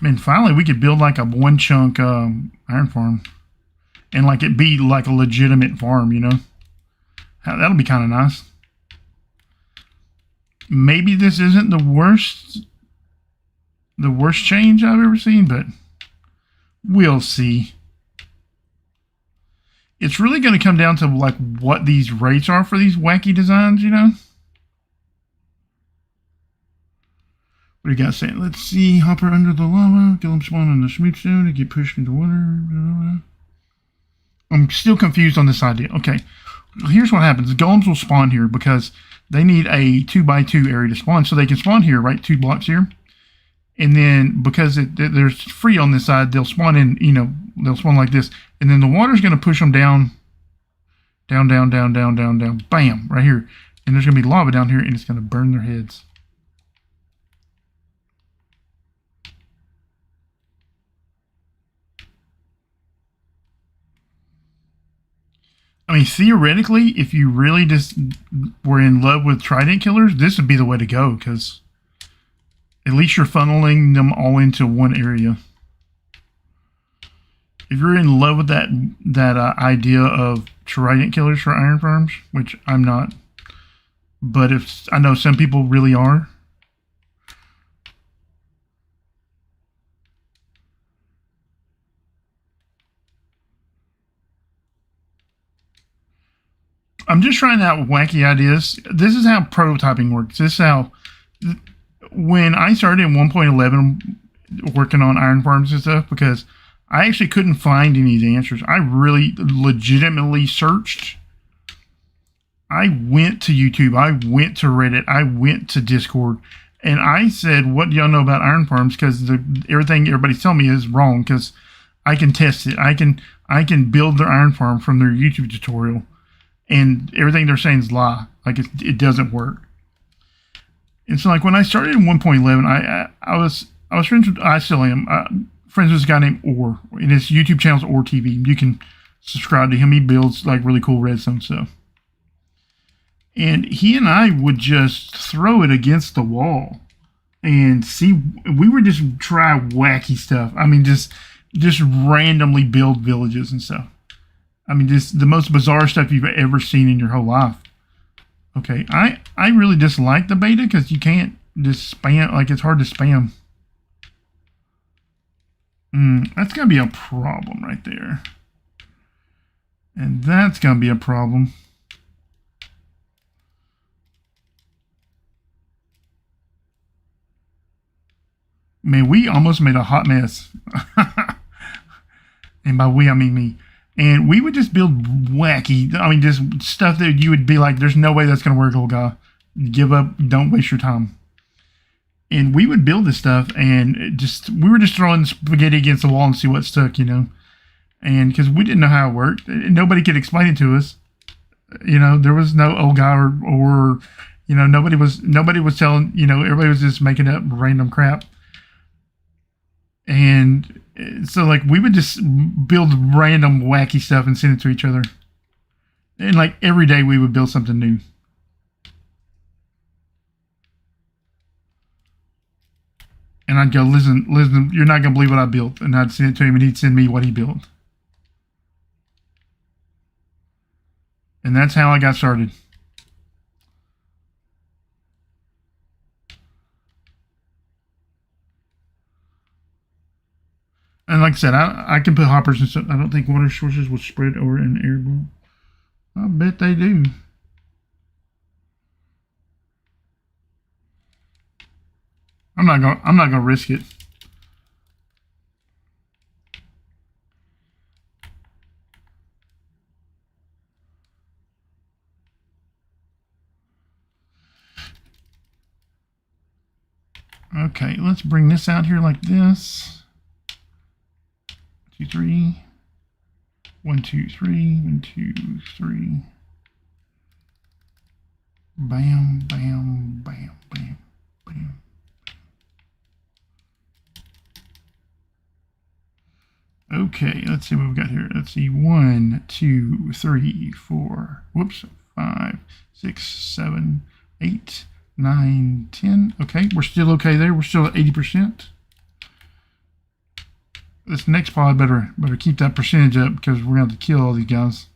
Speaker 1: I mean, finally we could build like a 1 chunk iron farm. And like it be like a legitimate farm, you know? That'll be kind of nice. Maybe this isn't the worst change I've ever seen, but we'll see. It's really going to come down to like what these rates are for these wacky designs, you know? What do you got saying? Let's see. Hopper under the lava. Golem spawn on the smooth stone to get pushed into water. I'm still confused on this idea. Okay. Here's what happens. Golems will spawn here because they need a 2x2 area to spawn. So they can spawn here, right? 2 blocks here. And then because there's free on this side, they'll spawn in, you know, they'll spawn like this. And then the water's going to push them down, down, down, down, down, down, down. Bam, right here. And there's going to be lava down here and it's going to burn their heads. I mean, theoretically, if you really just were in love with Trident killers, this would be the way to go, because at least you're funneling them all into one area. if you're in love with that idea of trident killers for iron farms, which I'm not, but if I know some people really are. I'm just trying out wacky ideas. This is how prototyping works. This is how, when I started in 1.11 working on iron farms and stuff, because I actually couldn't find any of the answers. I really legitimately searched. I went to YouTube. I went to Reddit. I went to Discord. And I said, what do y'all know about iron farms? Because everything everybody's telling me is wrong, because I can test it. I can build their iron farm from their YouTube tutorial. And everything they're saying is lie. Like, it doesn't work. And so, like, when I started in 1.11, I was friends with, I still am, friends with this guy named Or. And his YouTube channel is Or TV. You can subscribe to him. He builds, like, really cool redstone stuff. And he and I would just throw it against the wall and see. We would just try wacky stuff. I mean, just randomly build villages and stuff. I mean, just the most bizarre stuff you've ever seen in your whole life. Okay, I really dislike the beta because you can't just spam. Like, it's hard to spam. That's going to be a problem right there. And that's going to be a problem. Man, we almost made a hot mess. And by we, I mean me. And we would just build wacky, I mean, just stuff that you would be like, there's no way that's going to work, old guy. Give up. Don't waste your time. And we would build this stuff, and we were just throwing spaghetti against the wall and see what stuck, you know. And because we didn't know how it worked. Nobody could explain it to us. You know, there was no old guy or you know, nobody was telling, you know, everybody was just making up random crap. And so, like, we would just build random wacky stuff and send it to each other. And, like, every day we would build something new. And I'd go, listen, you're not going to believe what I built. And I'd send it to him, and he'd send me what he built. And that's how I got started. And like I said, I can put hoppers and stuff. I don't think water sources will spread over an airborne. I bet they do. I'm not gonna risk it. Okay, let's bring this out here like this. 2, 3. 1, 2, 3. 1, 2, 3. Bam, bam, bam, bam, bam. Okay, let's see what we've got here. Let's see. 1, 2, 3, 4. Whoops. 5, 6, 7, 8, 9, 10. Okay, we're still okay there. We're still at 80%. This next pod better keep that percentage up, because we're going to have to kill all these guys.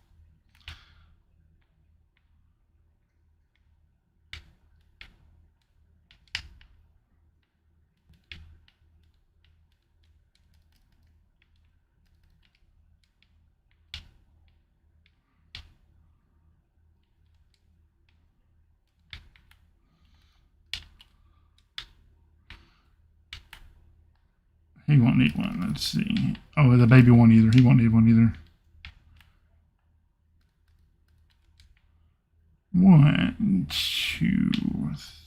Speaker 1: He won't need one. Let's see. Oh, the baby won't either. He won't need one either. 1, 2,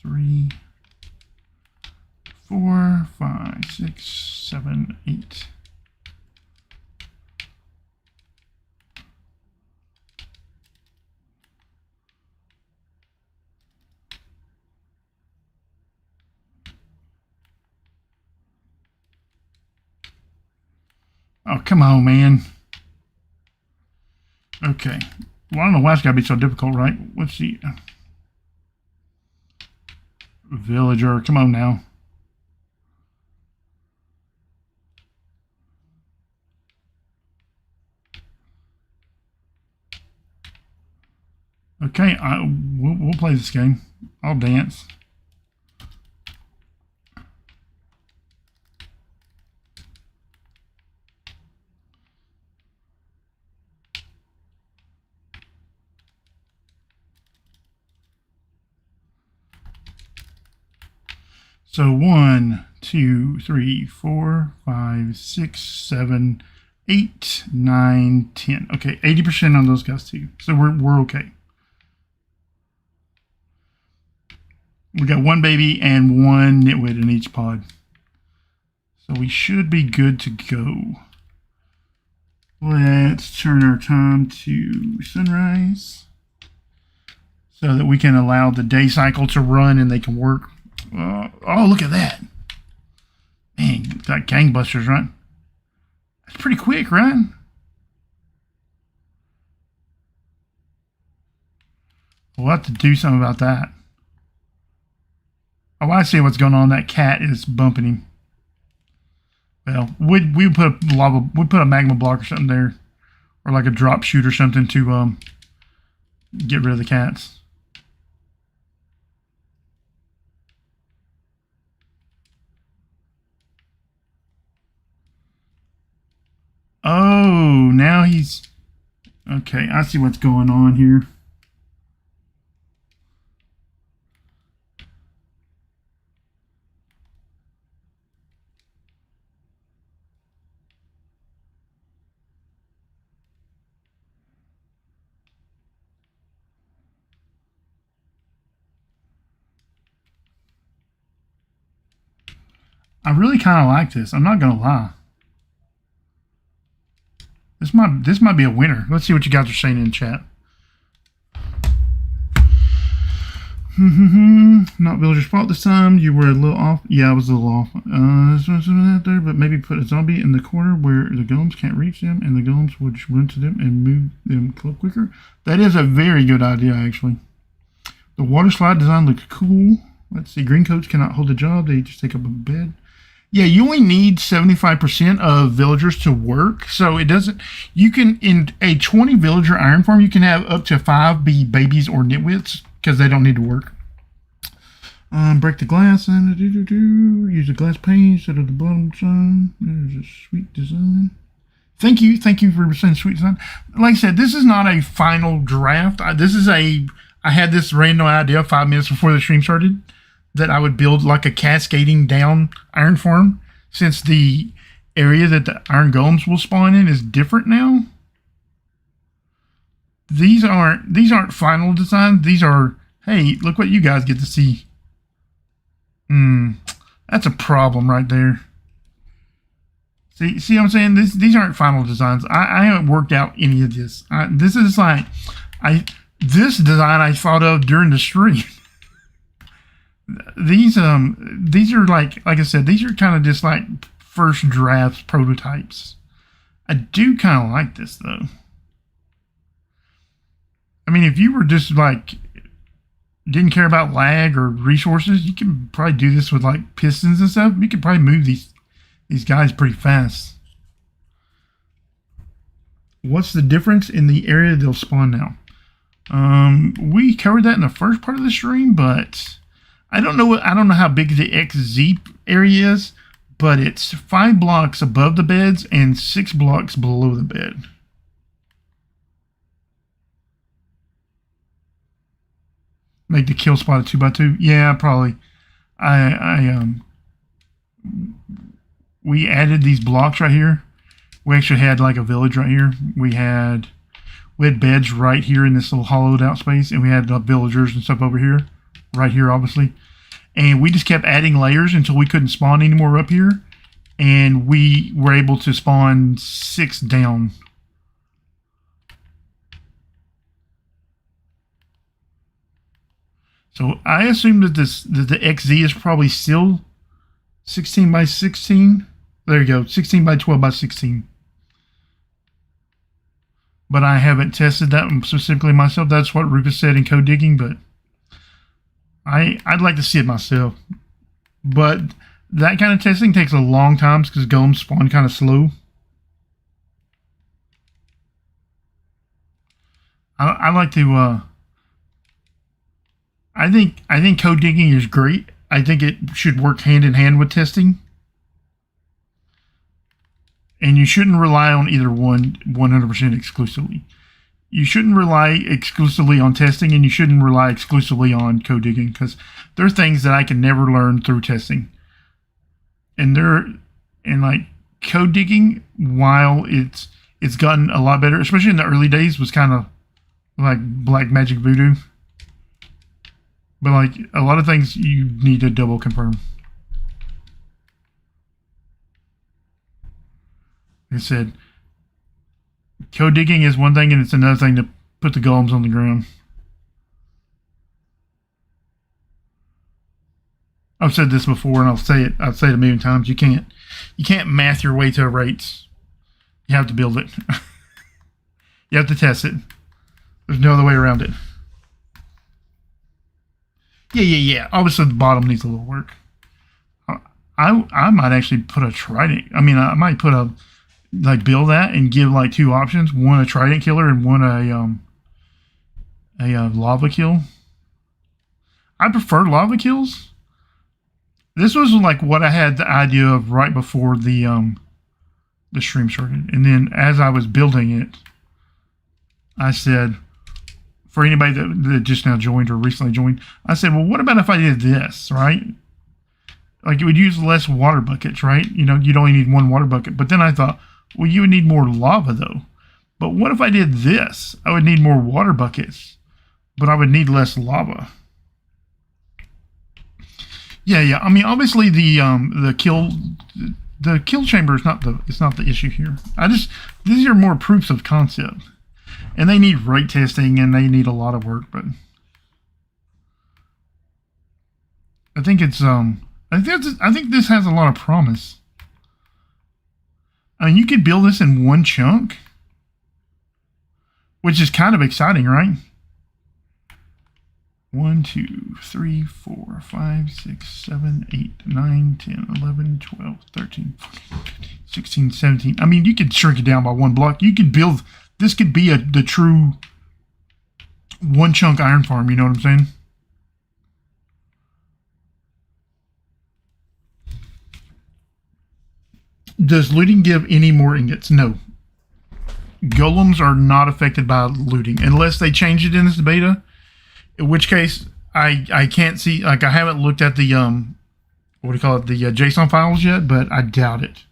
Speaker 1: 3, 4, 5, 6, 7, 8. Oh, come on, man. Okay. Well, I don't know why it's got to be so difficult, right? Let's see. Villager, come on now. Okay, we'll play this game. I'll dance. So 1, 2, 3, 4, 5, 6, 7, 8, 9, 10. Okay, 80% on those guys too. So we're okay. We got one baby and one nitwit in each pod. So we should be good to go. Let's turn our time to sunrise so that we can allow the day cycle to run and they can work. Oh, look at that. Man, that gangbusters, right? That's pretty quick, right? We'll have to do something about that. Oh, I see what's going on. That cat is bumping him. Well, we put a magma block or something there, or like a drop chute or something to get rid of the cats. Oh, now he's okay. I see what's going on here. I really kind of like this. I'm not gonna lie. This might be a winner. Let's see what you guys are saying in chat. Not villagers' fault this time. You were a little off. Yeah, I was a little off. Out there, but maybe put a zombie in the corner where the golems can't reach them, and the golems would run to them and move them quicker. That is a very good idea, actually. The water slide design looks cool. Let's see. Green coats cannot hold a job. They just take up a bed. Yeah, you only need 75% of villagers to work, so it doesn't. You can, in a 20 villager iron farm, you can have up to 5 be babies or nitwits because they don't need to work. Break the glass and use the glass pane instead of the bottom design. There's a sweet design. Thank you for saying sweet design. Like I said, this is not a final draft. I had this random idea 5 minutes before the stream started, that I would build like a cascading down iron farm, since the area that the iron golems will spawn in is different now. These aren't final designs. These are, hey, look what you guys get to see. That's a problem right there. See what I'm saying? These aren't final designs. I haven't worked out any of this. This is like this design I thought of during the stream. These are like I said, these are kind of just like first drafts prototypes. I do kind of like this though. I mean, if you were just like didn't care about lag or resources, you can probably do this with like pistons and stuff. You could probably move these guys pretty fast. What's the difference in the area they'll spawn now? We covered that in the first part of the stream, but I don't know how big the XZ area is, but it's 5 blocks above the beds and 6 blocks below the bed. Make the kill spot a 2x2. Yeah, probably. We added these blocks right here. We actually had like a village right here. We had beds right here in this little hollowed out space, and we had villagers and stuff over here. Right here, obviously. And we just kept adding layers until we couldn't spawn anymore up here. And we were able to spawn 6 down. So I assume that the XZ is probably still 16 by 16. There you go, 16 by 12 by 16. But I haven't tested that one specifically myself. That's what Rufus said in code digging, but I'd like to see it myself. But that kind of testing takes a long time because golems spawn kind of slow. I like to think code digging is great. I think it should work hand in hand with testing. And you shouldn't rely on either one 100% exclusively. You shouldn't rely exclusively on testing, and you shouldn't rely exclusively on code digging, because there are things that I can never learn through testing. And like code digging, while it's gotten a lot better, especially in the early days, was kind of like black magic voodoo. But like a lot of things you need to double confirm. Like I said, code digging is one thing, and it's another thing to put the golems on the ground. I've said this before, and I'll say it a million times. You can't math your way to rates. You have to build it. You have to test it. There's no other way around it. Yeah. Obviously, the bottom needs a little work. I might actually put a trident. I mean, I might put a build that and give like two options: one a trident killer and one a lava kill. I prefer lava kills. This was like what I had the idea of right before the stream started, and then as I was building it, I said, for anybody that just now joined or recently joined, I said, well, what about if I did this, right? Like, it would use less water buckets, right? You know, you'd only need one water bucket. But then I thought, well, you would need more lava, though. But what if I did this? I would need more water buckets, but I would need less lava. Yeah. I mean, obviously the kill chamber is not the issue here. These are more proofs of concept. And they need rate testing, and they need a lot of work, but I think it's I think this has a lot of promise. I mean, you could build this in one chunk, which is kind of exciting, right? 1, 2, 3, 4, 5, 6, 7, 8, 9, 10, 11, 12, 13, 14, 15, 16, 17. I mean, you could shrink it down by one block. You could build, this could be the true one chunk iron farm, you know what I'm saying? Does looting give any more ingots? No. Golems are not affected by looting unless they change it in this beta. In which case, I can't see, like, I haven't looked at the what do you call it, the JSON files yet, but I doubt it.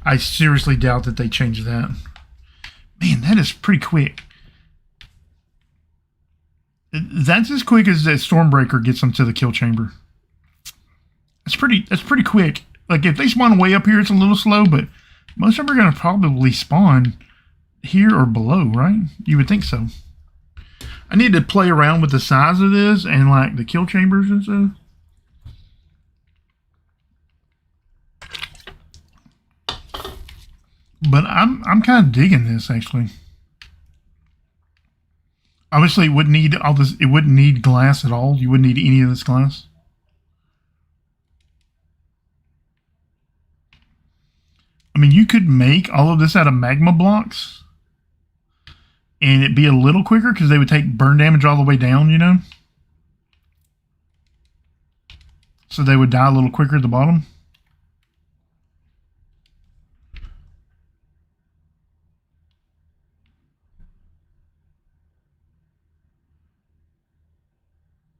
Speaker 1: I seriously doubt that they changed that. Man, that is pretty quick. That's as quick as that Stormbreaker gets them to the kill chamber. That's pretty quick. Like, if they spawn way up here, it's a little slow, but most of them are going to probably spawn here or below, right? You would think so. I need to play around with the size of this and, like, the kill chambers and stuff. But I'm kind of digging this, actually. Obviously, it wouldn't need all this. It wouldn't need glass at all. You wouldn't need any of this glass. I mean, you could make all of this out of magma blocks, and it'd be a little quicker because they would take burn damage all the way down, you know? So they would die a little quicker at the bottom.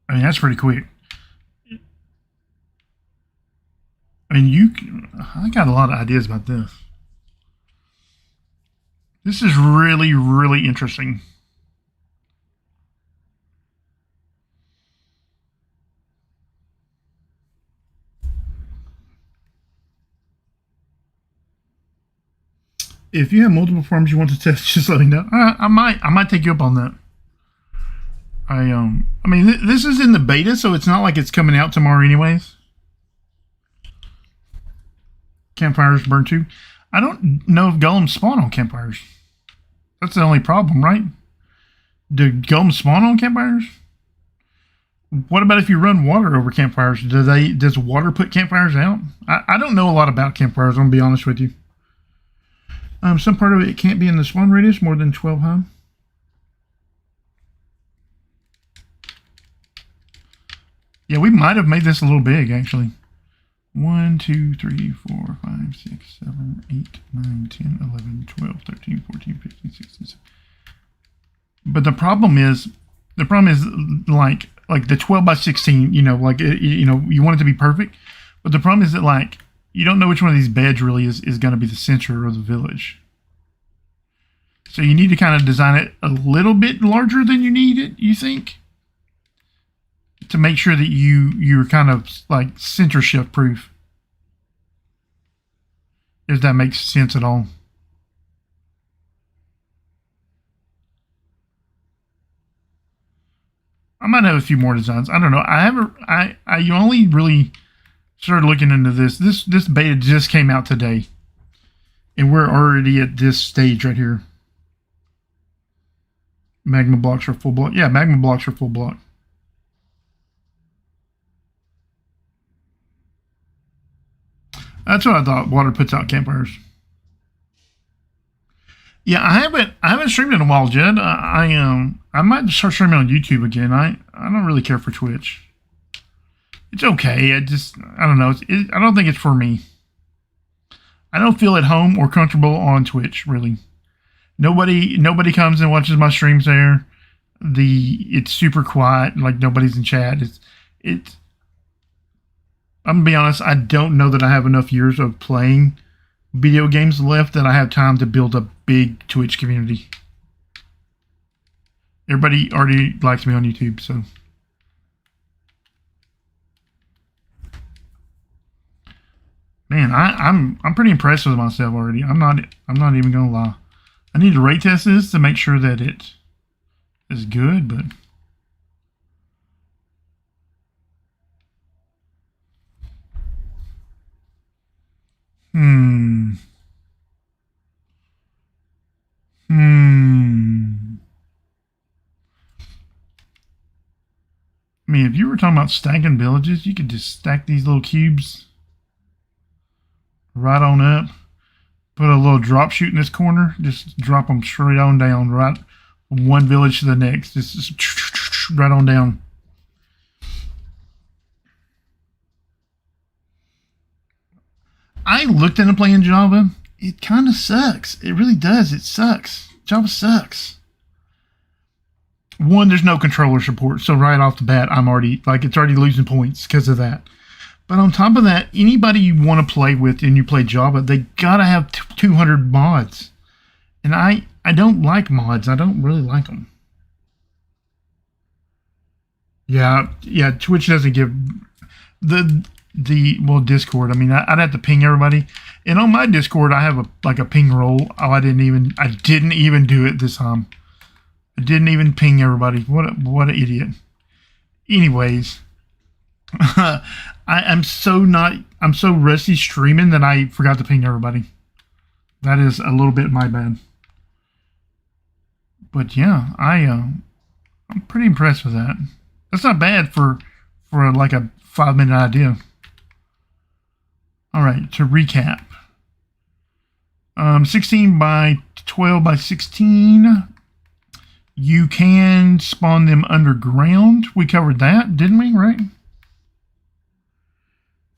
Speaker 1: I mean, that's pretty quick. I mean, I got a lot of ideas about this. This is really, really interesting. If you have multiple farms you want to test, just let me know. I might take you up on that. I mean, this is in the beta, so it's not like it's coming out tomorrow anyways. Campfires burn too. I don't know if golems spawn on campfires. That's the only problem, right? Do golems spawn on campfires? What about if you run water over campfires? Does water put campfires out? I don't know a lot about campfires, I'm gonna be honest with you. Some part of it can't be in the spawn radius more than 12 high. Yeah, we might have made this a little big, actually. 1, 2, 3, 4, 5, 6, 7, 8, 9, 10, 11, 12, 13, 14, 15, 16, 17. But the problem is like the 12 by 16, you know, like, you know, you want it to be perfect. But the problem is that, like, you don't know which one of these beds really is going to be the center of the village. So you need to kind of design it a little bit larger than you need it, you think? To make sure that you're kind of like center shift proof. If that makes sense at all. I might have a few more designs. I don't know. I only really started looking into this. This beta just came out today. And we're already at this stage right here. Magma blocks are full block. Yeah, magma blocks are full block. That's what I thought. Water puts out campfires. Yeah, I haven't streamed in a while, Judd. I might start streaming on YouTube again. I don't really care for Twitch. It's okay. I don't know. I don't think it's for me. I don't feel at home or comfortable on Twitch, really. Nobody comes and watches my streams there. It's super quiet, like nobody's in chat. I'm gonna be honest, I don't know that I have enough years of playing video games left that I have time to build a big Twitch community. Everybody already likes me on YouTube, so. Man, I'm pretty impressed with myself already. I'm not even gonna lie. I need to rate test this to make sure that it is good, but I mean, if you were talking about stacking villages, you could just stack these little cubes right on up. Put a little drop chute in this corner. Just drop them straight on down, right from one village to the next. Just right on down. I looked into playing Java. It kind of sucks. It really does. It sucks. Java sucks. One, there's no controller support. So right off the bat, it's already losing points because of that. But on top of that, anybody you want to play with and you play Java, they gotta have 200 mods. And I don't like mods. I don't really like them. Yeah, Twitch doesn't give well, Discord. I mean, I'd have to ping everybody. And on my Discord, I have a ping roll. Oh, I didn't even do it this time. I didn't even ping everybody. What an idiot. Anyways, I'm so rusty streaming that I forgot to ping everybody. That is a little bit my bad. But yeah, I'm pretty impressed with that. That's not bad for like a 5-minute idea. All right, to recap. 16 by 12 by 16. You can spawn them underground. We covered that, didn't we? Right?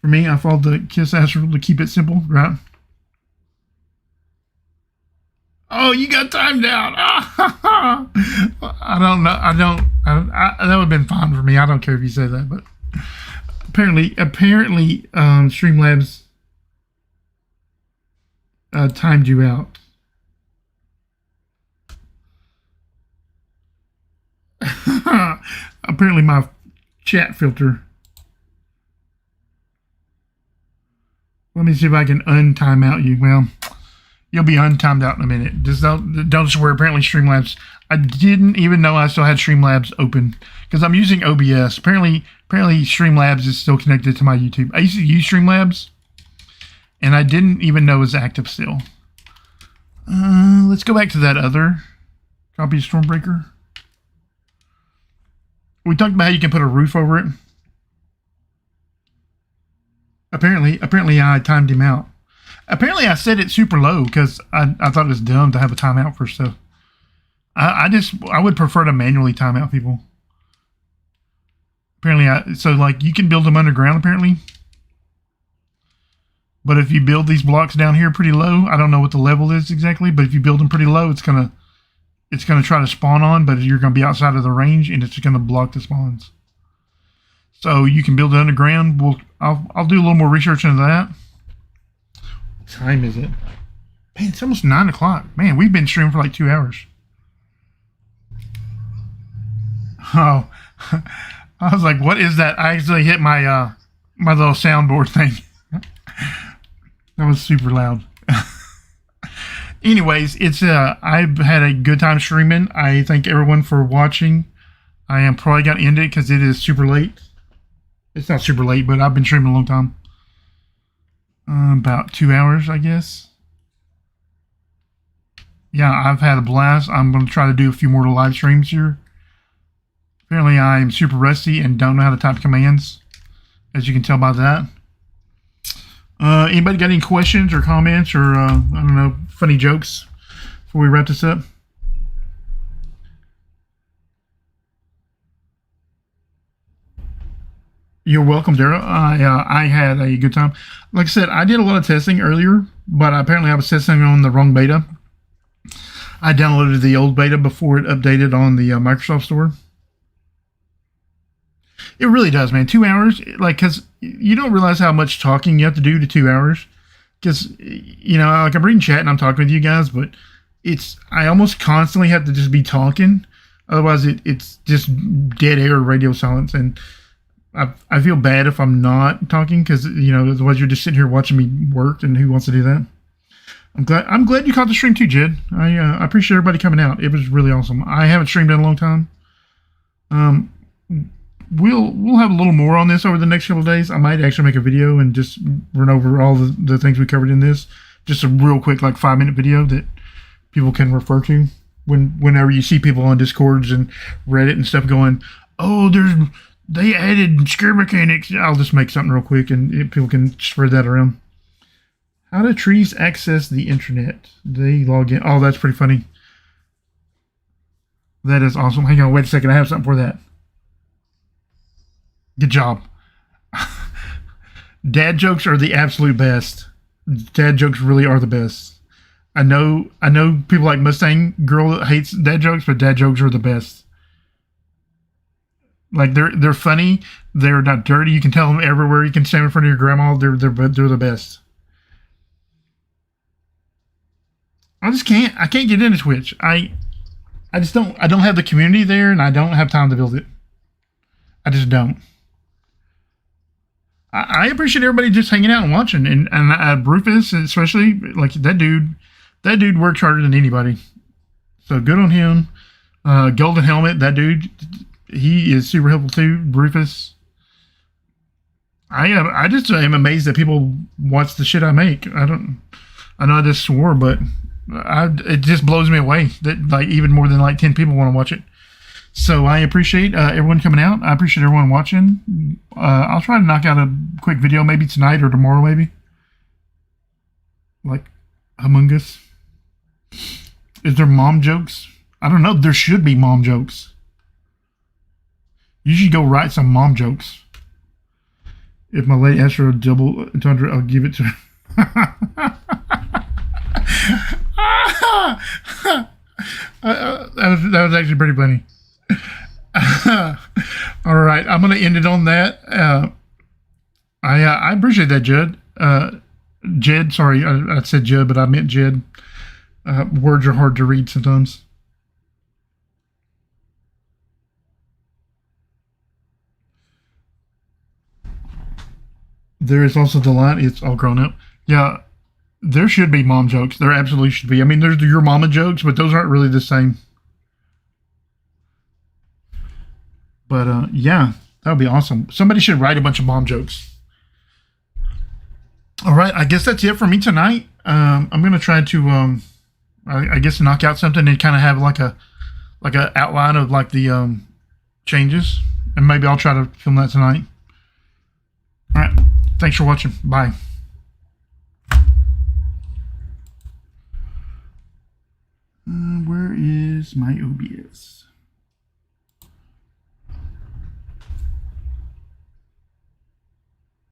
Speaker 1: For me, I followed the kiss ass rule to keep it simple, right? Oh, you got timed out. I don't know. That would have been fine for me. I don't care if you say that, but apparently, Streamlabs timed you out. Apparently, my chat filter. Let me see if I can untime out you. Well, you'll be untimed out in a minute. Just don't swear. Apparently, Streamlabs. I didn't even know I still had Streamlabs open because I'm using OBS. Apparently, Streamlabs is still connected to my YouTube. I used to use Streamlabs, and I didn't even know it was active still. Let's go back to that other copy of Stormbreaker. We talked about how you can put a roof over it. Apparently I timed him out. Apparently I set it super low because I thought it was dumb to have a timeout for stuff. I would prefer to manually time out people. Apparently, so like you can build them underground apparently. But if you build these blocks down here pretty low, I don't know what the level is exactly, but if you build them pretty low, it's gonna try to spawn on, but you're gonna be outside of the range and it's gonna block the spawns. So you can build it underground. I'll do a little more research into that. What time is it? Man, it's almost 9 o'clock. Man, we've been streaming for like 2 hours. Oh, I was like, what is that? I actually hit my my little soundboard thing. That was super loud. Anyways, I've had a good time streaming. I thank everyone for watching. I am probably gonna end it because it is super late. It's not super late, but I've been streaming a long time. About 2 hours, I guess. Yeah, I've had a blast. I'm going to try to do a few more live streams here. Apparently, I am super rusty and don't know how to type commands, as you can tell by that. Anybody got any questions or comments or, I don't know, funny jokes before we wrap this up? You're welcome, Daryl. I had a good time. Like I said, I did a lot of testing earlier, but apparently I was testing on the wrong beta. I downloaded the old beta before it updated on the Microsoft Store. It really does, man. 2 hours, like, because you don't realize how much talking you have to do to 2 hours. Because, you know, like I'm reading chat and I'm talking with you guys, but I almost constantly have to just be talking. Otherwise, it's just dead air, radio silence, and I feel bad if I'm not talking because, you know, otherwise you're just sitting here watching me work, and who wants to do that? I'm glad you caught the stream too, Jed. I appreciate everybody coming out. It was really awesome. I haven't streamed in a long time. We'll have a little more on this over the next couple of days. I might actually make a video and just run over all the things we covered in this. Just a real quick, like 5-minute video that people can refer to whenever you see people on Discords and Reddit and stuff going, oh, they added scare mechanics. I'll just make something real quick and people can spread that around. How do trees access the internet? They log in. Oh, that's pretty funny. That is awesome. Hang on, wait a second. I have something for that. Good job. Dad jokes are the absolute best. Dad jokes really are the best. I know people like Mustang Girl that hates dad jokes, but dad jokes are the best. Like they're funny. They're not dirty. You can tell them everywhere. You can stand in front of your grandma. They're the best. I can't get into Twitch. I don't have the community there, and I don't have time to build it. I just don't. I appreciate everybody just hanging out and watching, and Rufus especially, like that dude works harder than anybody. So good on him. Golden Helmet, that dude, he is super helpful too. Rufus. I just am amazed that people watch the shit I make. I know I just swore, but it just blows me away that like even more than like 10 people want to watch it. So I appreciate everyone coming out. I appreciate everyone watching. I'll try to knock out a quick video maybe tonight or tomorrow maybe. Like Among Us. Is there mom jokes? I don't know. There should be mom jokes. You should go write some mom jokes. If my lady asks for a double entendre, I'll give it to her. That was actually pretty funny. All right, I'm gonna end it on that. I appreciate that, Judd. Jed, sorry, I said Judd, but I meant Jed. Words are hard to read sometimes. There is also the line, it's all grown up. Yeah, there should be mom jokes. There absolutely should be. I mean, there's your mama jokes, but those aren't really the same. But yeah, that would be awesome. Somebody should write a bunch of mom jokes. All right, I guess that's it for me tonight. I'm gonna try to, I guess, knock out something and kind of have like a outline of like the changes, and maybe I'll try to film that tonight. All right, thanks for watching. Bye. Where is my OBS?